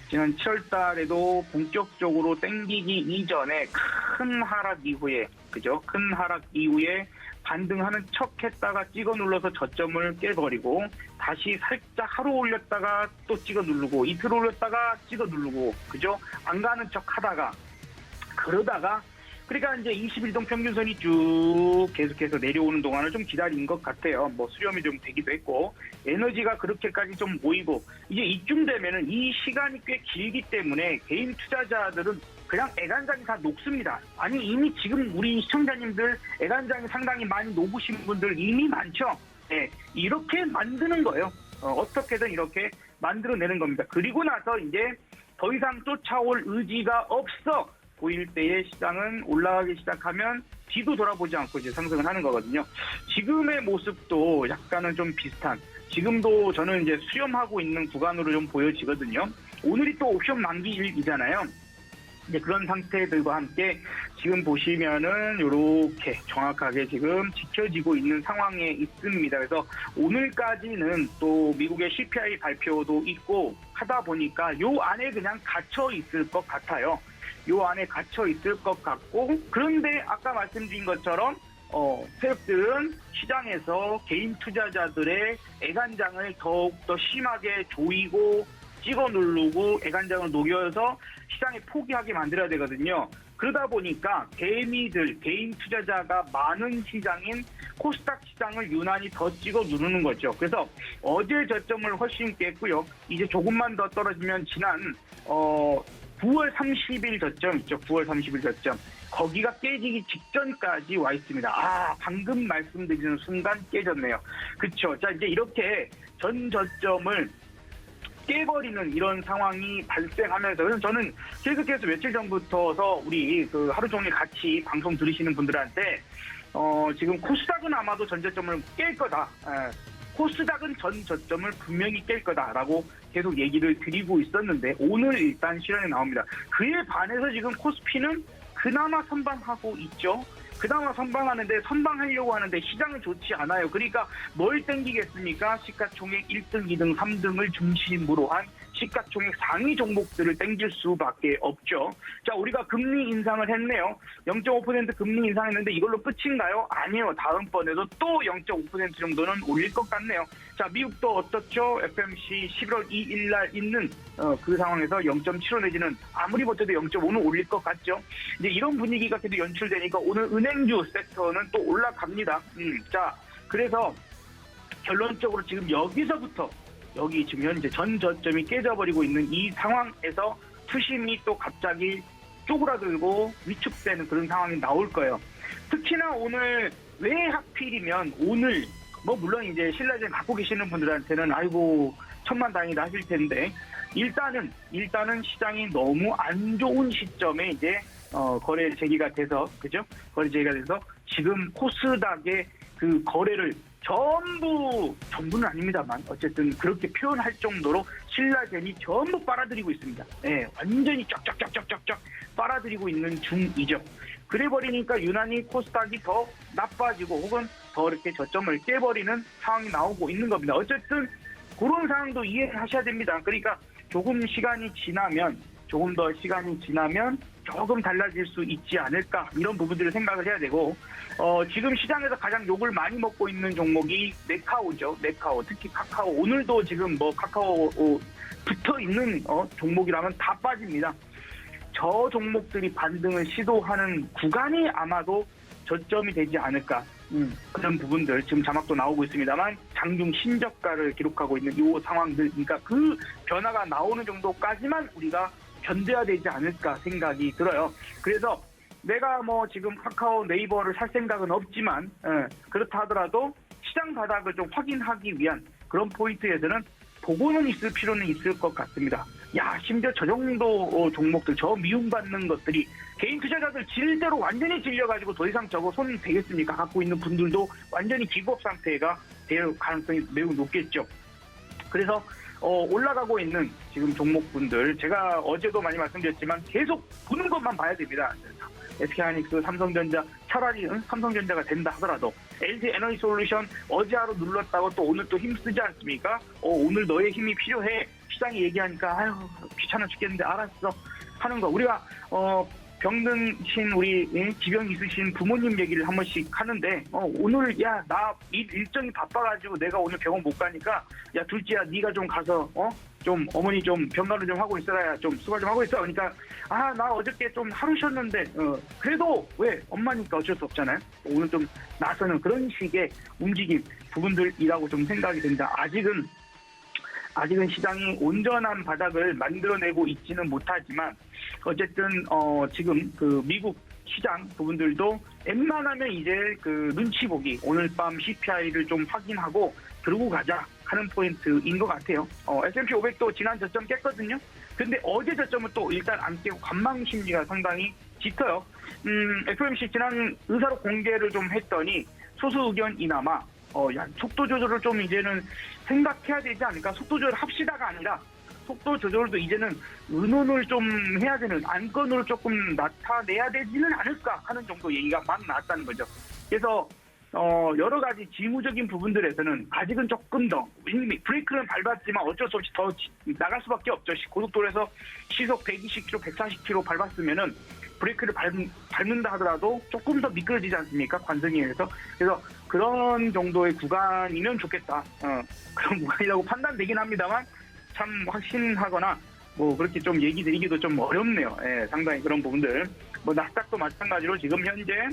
지난 7월 달에도 본격적으로 땡기기 이전에 큰 하락 이후에 큰 하락 이후에 반등하는 척 했다가 찍어 눌러서 저점을 깨버리고 다시 살짝 하루 올렸다가 또 찍어 누르고 이틀 올렸다가 찍어 누르고 안 가는 척 하다가 그러다가 그러니까 이제 21동 평균선이 쭉 계속해서 내려오는 동안을 좀 기다린 것 같아요. 뭐 수렴이 좀 되기도 했고 에너지가 그렇게까지 좀 모이고 이제 이쯤 되면은 이 시간이 꽤 길기 때문에 개인 투자자들은 그냥 애간장이 다 녹습니다. 아니 이미 지금 우리 시청자님들 애간장이 상당히 많이 녹으신 분들 이미 많죠. 네, 이렇게 만드는 거예요. 어떻게든 이렇게 만들어내는 겁니다. 그리고 나서 이제 더 이상 쫓아올 의지가 없어 보일 때에 시장은 올라가기 시작하면 뒤도 돌아보지 않고 이제 상승을 하는 거거든요. 지금의 모습도 약간은 좀 비슷한, 지금도 저는 이제 수렴하고 있는 구간으로 좀 보여지거든요. 오늘이 또 옵션 만기일이잖아요. 이제 그런 상태들과 함께 지금 보시면은 이렇게 정확하게 지금 지켜지고 있는 상황에 있습니다. 그래서 오늘까지는 또 미국의 CPI 발표도 있고 하다 보니까 요 안에 그냥 갇혀 있을 것 같아요. 요 안에 갇혀 있을 것 같고, 그런데 아까 말씀드린 것처럼 세력들은 시장에서 개인 투자자들의 애간장을 더욱더 심하게 조이고 찍어 누르고 애간장을 녹여서 시장에 포기하게 만들어야 되거든요. 그러다 보니까 개인 투자자가 많은 시장인 코스닥 시장을 유난히 더 찍어 누르는 거죠. 그래서 어제 저점을 훨씬 깼고요. 이제 조금만 더 떨어지면 지난 9월 30일 저점 있죠. 9월 30일 저점. 거기가 깨지기 직전까지 와 있습니다. 방금 말씀드리는 순간 깨졌네요. 그렇죠. 자, 이제 이렇게 전 저점을 깨버리는 이런 상황이 발생하면서, 그래서 저는 계속해서 며칠 전부터서 우리 그 하루 종일 같이 방송 들으시는 분들한테 지금 코스닥은 아마도 전 저점을 깰 거다. 코스닥은 전 저점을 분명히 깰 거다라고 계속 얘기를 드리고 있었는데 오늘 일단 실현이 나옵니다. 그에 반해서 지금 코스피는 그나마 선방하고 있죠. 그나마 선방하는데 선방하려고 하는데 시장은 좋지 않아요. 그러니까 뭘 땡기겠습니까? 시가총액 1등, 2등, 3등을 중심으로 한 시가총액 상위 종목들을 땡길 수밖에 없죠. 자, 우리가 금리 인상을 했네요. 0.5% 금리 인상했는데 이걸로 끝인가요? 아니요. 다음번에도 또 0.5% 정도는 올릴 것 같네요. 자, 미국도 어떻죠? FOMC 11월 2일 날 있는 그 상황에서 0.75 내지는 아무리 버텨도 0.5는 올릴 것 같죠. 이제 이런 분위기가 계속 연출되니까 오늘 은행주 섹터는 또 올라갑니다. 자, 그래서 결론적으로 지금 여기서부터 여기 지금 현재 전 저점이 깨져버리고 있는 이 상황에서 투심이 또 갑자기 쪼그라들고 위축되는 그런 상황이 나올 거예요. 특히나 오늘 왜 하필이면 오늘 물론 이제 신라젠 갖고 계시는 분들한테는 아이고 천만다행이다 하실 텐데 일단은 시장이 너무 안 좋은 시점에 이제 거래 재개가 돼서 거래 재개가 돼서 지금 코스닥의 그 거래를 전부는 아닙니다만 어쨌든 그렇게 표현할 정도로 신라젠이 전부 빨아들이고 있습니다. 네, 완전히 쫙쫙쫙쫙쫙 빨아들이고 있는 중이죠. 그래버리니까 유난히 코스닥이 더 나빠지고 혹은 더 이렇게 저점을 깨버리는 상황이 나오고 있는 겁니다. 어쨌든 그런 상황도 이해하셔야 됩니다. 그러니까 조금 더 시간이 지나면 조금 달라질 수 있지 않을까 이런 부분들을 생각을 해야 되고 지금 시장에서 가장 욕을 많이 먹고 있는 종목이 네카오죠. 네카오, 특히 카카오. 오늘도 지금 카카오 붙어 있는 종목이라면 다 빠집니다. 저 종목들이 반등을 시도하는 구간이 아마도 저점이 되지 않을까. 그런 부분들 지금 자막도 나오고 있습니다만 장중 신저가를 기록하고 있는 이 상황들, 그러니까 그 변화가 나오는 정도까지만 우리가 견뎌야 되지 않을까 생각이 들어요. 그래서 내가 지금 카카오, 네이버를 살 생각은 없지만 그렇다 하더라도 시장 바닥을 좀 확인하기 위한 그런 포인트에서는 보고는 있을 필요는 있을 것 같습니다. 야, 심지어 저 정도 종목들, 저 미움받는 것들이 개인 투자자들 질대로 완전히 질려가지고 더 이상 저거 손 되겠습니까? 갖고 있는 분들도 완전히 기부업 상태가 될 가능성이 매우 높겠죠. 그래서 올라가고 있는 지금 종목분들, 제가 어제도 많이 말씀드렸지만 계속 보는 것만 봐야 됩니다. SK하이닉스, 삼성전자, 차라리 삼성전자가 된다 하더라도 LG 에너지솔루션 어제 하루 눌렀다고 또 오늘 또 힘쓰지 않습니까? 오늘 너의 힘이 필요해. 시장이 얘기하니까 아유 귀찮아 죽겠는데 알았어 하는 거. 우리가 병드신 우리 지병 있으신 부모님 얘기를 한 번씩 하는데 오늘 야 나 일정이 바빠가지고 내가 오늘 병원 못 가니까 야 둘째야 네가 좀 가서 좀 어머니 좀 병가를 좀 하고 있어라 좀 수고 좀 하고 있어. 그러니까 아 나 어저께 좀 하루 쉬었는데 그래도 왜 엄마니까 어쩔 수 없잖아요. 오늘 좀 나서는 그런 식의 움직임 부분들이라고 좀 생각이 됩니다. 아직은 시장이 온전한 바닥을 만들어내고 있지는 못하지만 어쨌든 지금 그 미국 시장 부분들도 웬만하면 이제 그 눈치 보기 오늘 밤 CPI를 좀 확인하고 들고 가자 하는 포인트인 것 같아요. S&P 500도 지난 저점 깼거든요. 근데 어제 저점은 또 일단 안 깨고 관망 심리가 상당히 짙어요. FOMC 지난 의사록 공개를 좀 했더니 소수 의견이나마 속도 조절을 좀 이제는 생각해야 되지 않을까? 속도 조절 합시다가 아니라 속도 조절도 이제는 의논을 좀 해야 되는 안건으로 조금 나타내야 되지는 않을까 하는 정도 얘기가 막 나왔다는 거죠. 그래서 여러 가지 지무적인 부분들에서는 아직은 조금 더 이미 브레이크는 밟았지만 어쩔 수 없이 더 나갈 수밖에 없죠. 고속도로에서 시속 120km, 140km 밟았으면은 브레이크를 밟는다 하더라도 조금 더 미끄러지지 않습니까? 관성에 의해서. 그래서 그런 정도의 구간이면 좋겠다. 그런 구간이라고 판단되긴 합니다만 참 확신하거나 뭐 그렇게 좀 얘기 드리기도 좀 어렵네요. 예, 상당히 그런 부분들. 뭐 나스닥도 마찬가지로 지금 현재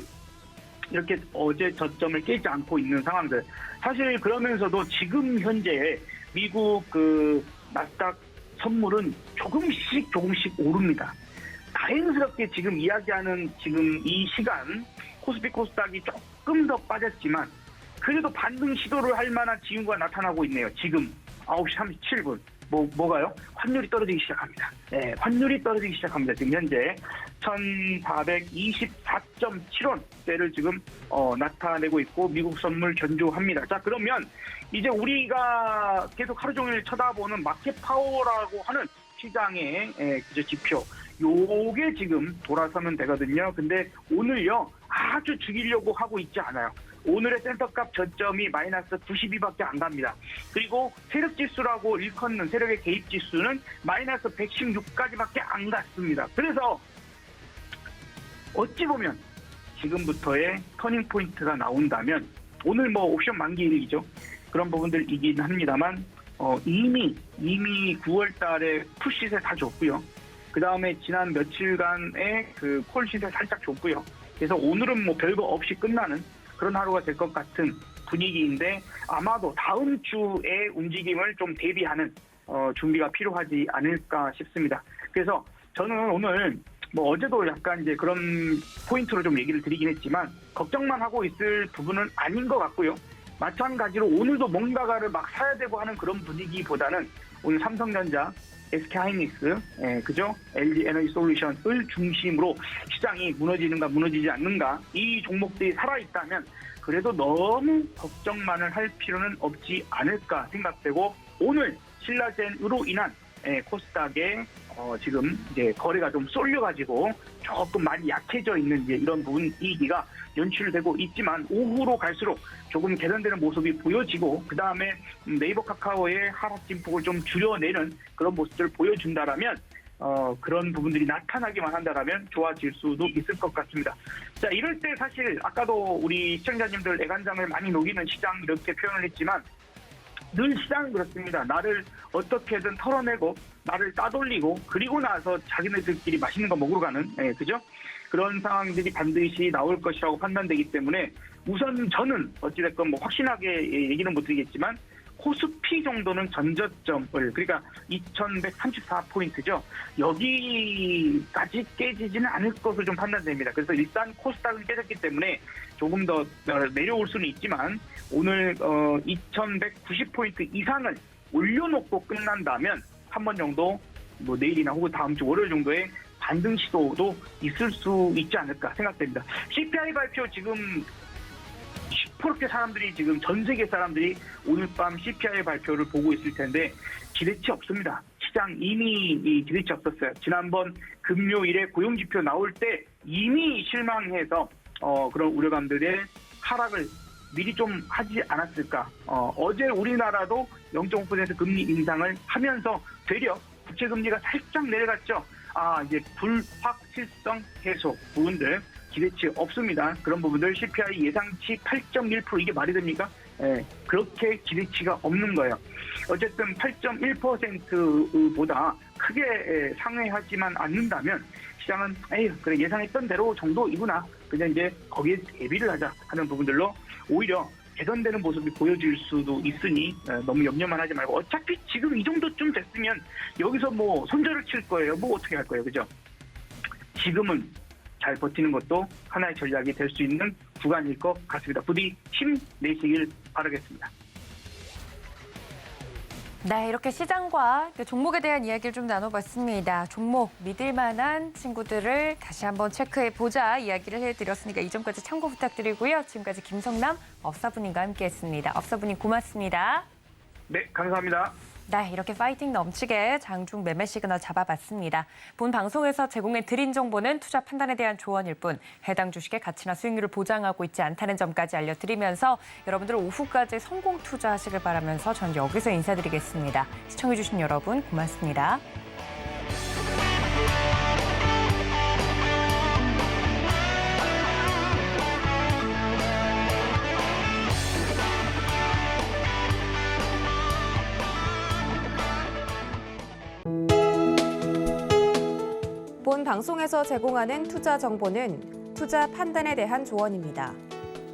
이렇게 어제 저점을 깨지 않고 있는 상황들. 사실 그러면서도 지금 현재 미국 그 나스닥 선물은 조금씩 오릅니다. 다행스럽게 지금 이야기하는 지금 이 시간 코스피 코스닥이 조금 더 빠졌지만 그래도 반등 시도를 할 만한 징후가 나타나고 있네요. 지금 9시 37분. 뭐가요? 환율이 떨어지기 시작합니다. 네, 환율이 떨어지기 시작합니다. 지금 현재 1424.7원대를 지금 나타내고 있고 미국 선물 견조합니다. 자, 그러면 이제 우리가 계속 하루 종일 쳐다보는 마켓 파워라고 하는 시장의 지표 요게 지금 돌아서면 되거든요. 근데 오늘요 아주 죽이려고 하고 있지 않아요. 오늘의 센터값 저점이 마이너스 92밖에 안 갑니다. 그리고 세력지수라고 일컫는 세력의 개입지수는 마이너스 116까지밖에 안 갔습니다. 그래서 어찌 보면 지금부터의 터닝포인트가 나온다면 오늘 뭐 옵션 만기일이죠. 그런 부분들이긴 합니다만 이미 9월 달에 푸시세 다 줬고요. 그 다음에 지난 며칠간의 그 콜시세 살짝 줬고요. 그래서 오늘은 뭐 별거 없이 끝나는 그런 하루가 될 것 같은 분위기인데 아마도 다음 주의 움직임을 좀 대비하는 준비가 필요하지 않을까 싶습니다. 그래서 저는 오늘 뭐 어제도 약간 이제 그런 포인트로 좀 얘기를 드리긴 했지만 걱정만 하고 있을 부분은 아닌 것 같고요. 마찬가지로 오늘도 뭔가를 막 사야 되고 하는 그런 분위기보다는 오늘 삼성전자, SK하이닉스, 그죠? LG 에너지솔루션을 중심으로 시장이 무너지는가 무너지지 않는가 이 종목들이 살아있다면 그래도 너무 걱정만을 할 필요는 없지 않을까 생각되고 오늘 신라젠으로 인한 코스닥의 지금 이제 거래가 좀 쏠려가지고 조금 많이 약해져 있는 이제 이런 분위기가 연출되고 있지만 오후로 갈수록 조금 개선되는 모습이 보여지고 그 다음에 네이버 카카오의 하락 진폭을 좀 줄여내는 그런 모습들을 보여준다라면 그런 부분들이 나타나기만 한다라면 좋아질 수도 있을 것 같습니다. 자, 이럴 때 사실 아까도 우리 시청자님들 애간장을 많이 녹이는 시장 이렇게 표현을 했지만 늘 시장은 그렇습니다. 나를 어떻게든 털어내고 나를 따돌리고 그리고 나서 자기네들끼리 맛있는 거 먹으러 가는 그죠? 그런 상황들이 반드시 나올 것이라고 판단되기 때문에 우선 저는 어찌됐건 뭐 확신하게 얘기는 못 드리겠지만 코스피 정도는 전저점을 그러니까 2134포인트죠. 여기까지 깨지지는 않을 것으로 좀 판단됩니다. 그래서 일단 코스닥은 깨졌기 때문에 조금 더 내려올 수는 있지만 오늘 2190포인트 이상을 올려놓고 끝난다면 한 번 정도 뭐 내일이나 혹은 다음 주 월요일 정도에 반등 시도도 있을 수 있지 않을까 생각됩니다. CPI 발표 지금 시퍼렇게 사람들이 지금 전 세계 사람들이 오늘 밤 CPI 발표를 보고 있을 텐데 기대치 없습니다. 시장 이미 기대치 없었어요. 지난번 금요일에 고용지표 나올 때 이미 실망해서 그런 우려감들의 하락을 미리 좀 하지 않았을까. 어제 우리나라도 0.5% 금리 인상을 하면서 되려 부채금리가 살짝 내려갔죠. 이제 불확실성 해소 부분들 기대치 없습니다. 그런 부분들 CPI 예상치 8.1% 이게 말이 됩니까? 그렇게 기대치가 없는 거예요. 어쨌든 8.1%보다 크게 상회하지만 않는다면 시장은 그래 예상했던 대로 정도이구나. 그냥 이제 거기에 대비를 하자 하는 부분들로 오히려 개선되는 모습이 보여질 수도 있으니 너무 염려만 하지 말고 어차피 지금 이 정도쯤 됐으면 여기서 뭐 손절을 칠 거예요. 뭐 어떻게 할 거예요. 그죠? 지금은 잘 버티는 것도 하나의 전략이 될 수 있는 구간일 것 같습니다. 부디 힘내시길 바라겠습니다. 네, 이렇게 시장과 종목에 대한 이야기를 좀 나눠봤습니다. 종목 믿을 만한 친구들을 다시 한번 체크해보자 이야기를 해드렸으니까 이 점까지 참고 부탁드리고요. 지금까지 김성남 업사부님과 함께했습니다. 업사부님 고맙습니다. 네, 감사합니다. 네, 이렇게 파이팅 넘치게 장중 매매 시그널 잡아봤습니다. 본 방송에서 제공해드린 정보는 투자 판단에 대한 조언일 뿐 해당 주식의 가치나 수익률을 보장하고 있지 않다는 점까지 알려드리면서 여러분들 오후까지 성공 투자하시길 바라면서 전 여기서 인사드리겠습니다. 시청해주신 여러분 고맙습니다. 본 방송에서 제공하는 투자 정보는 투자 판단에 대한 조언입니다.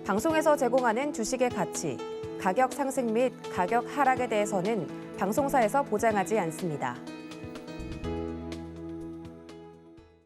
방송에서 제공하는 주식의 가치, 가격 상승 및 가격 하락에 대해서는 방송사에서 보장하지 않습니다.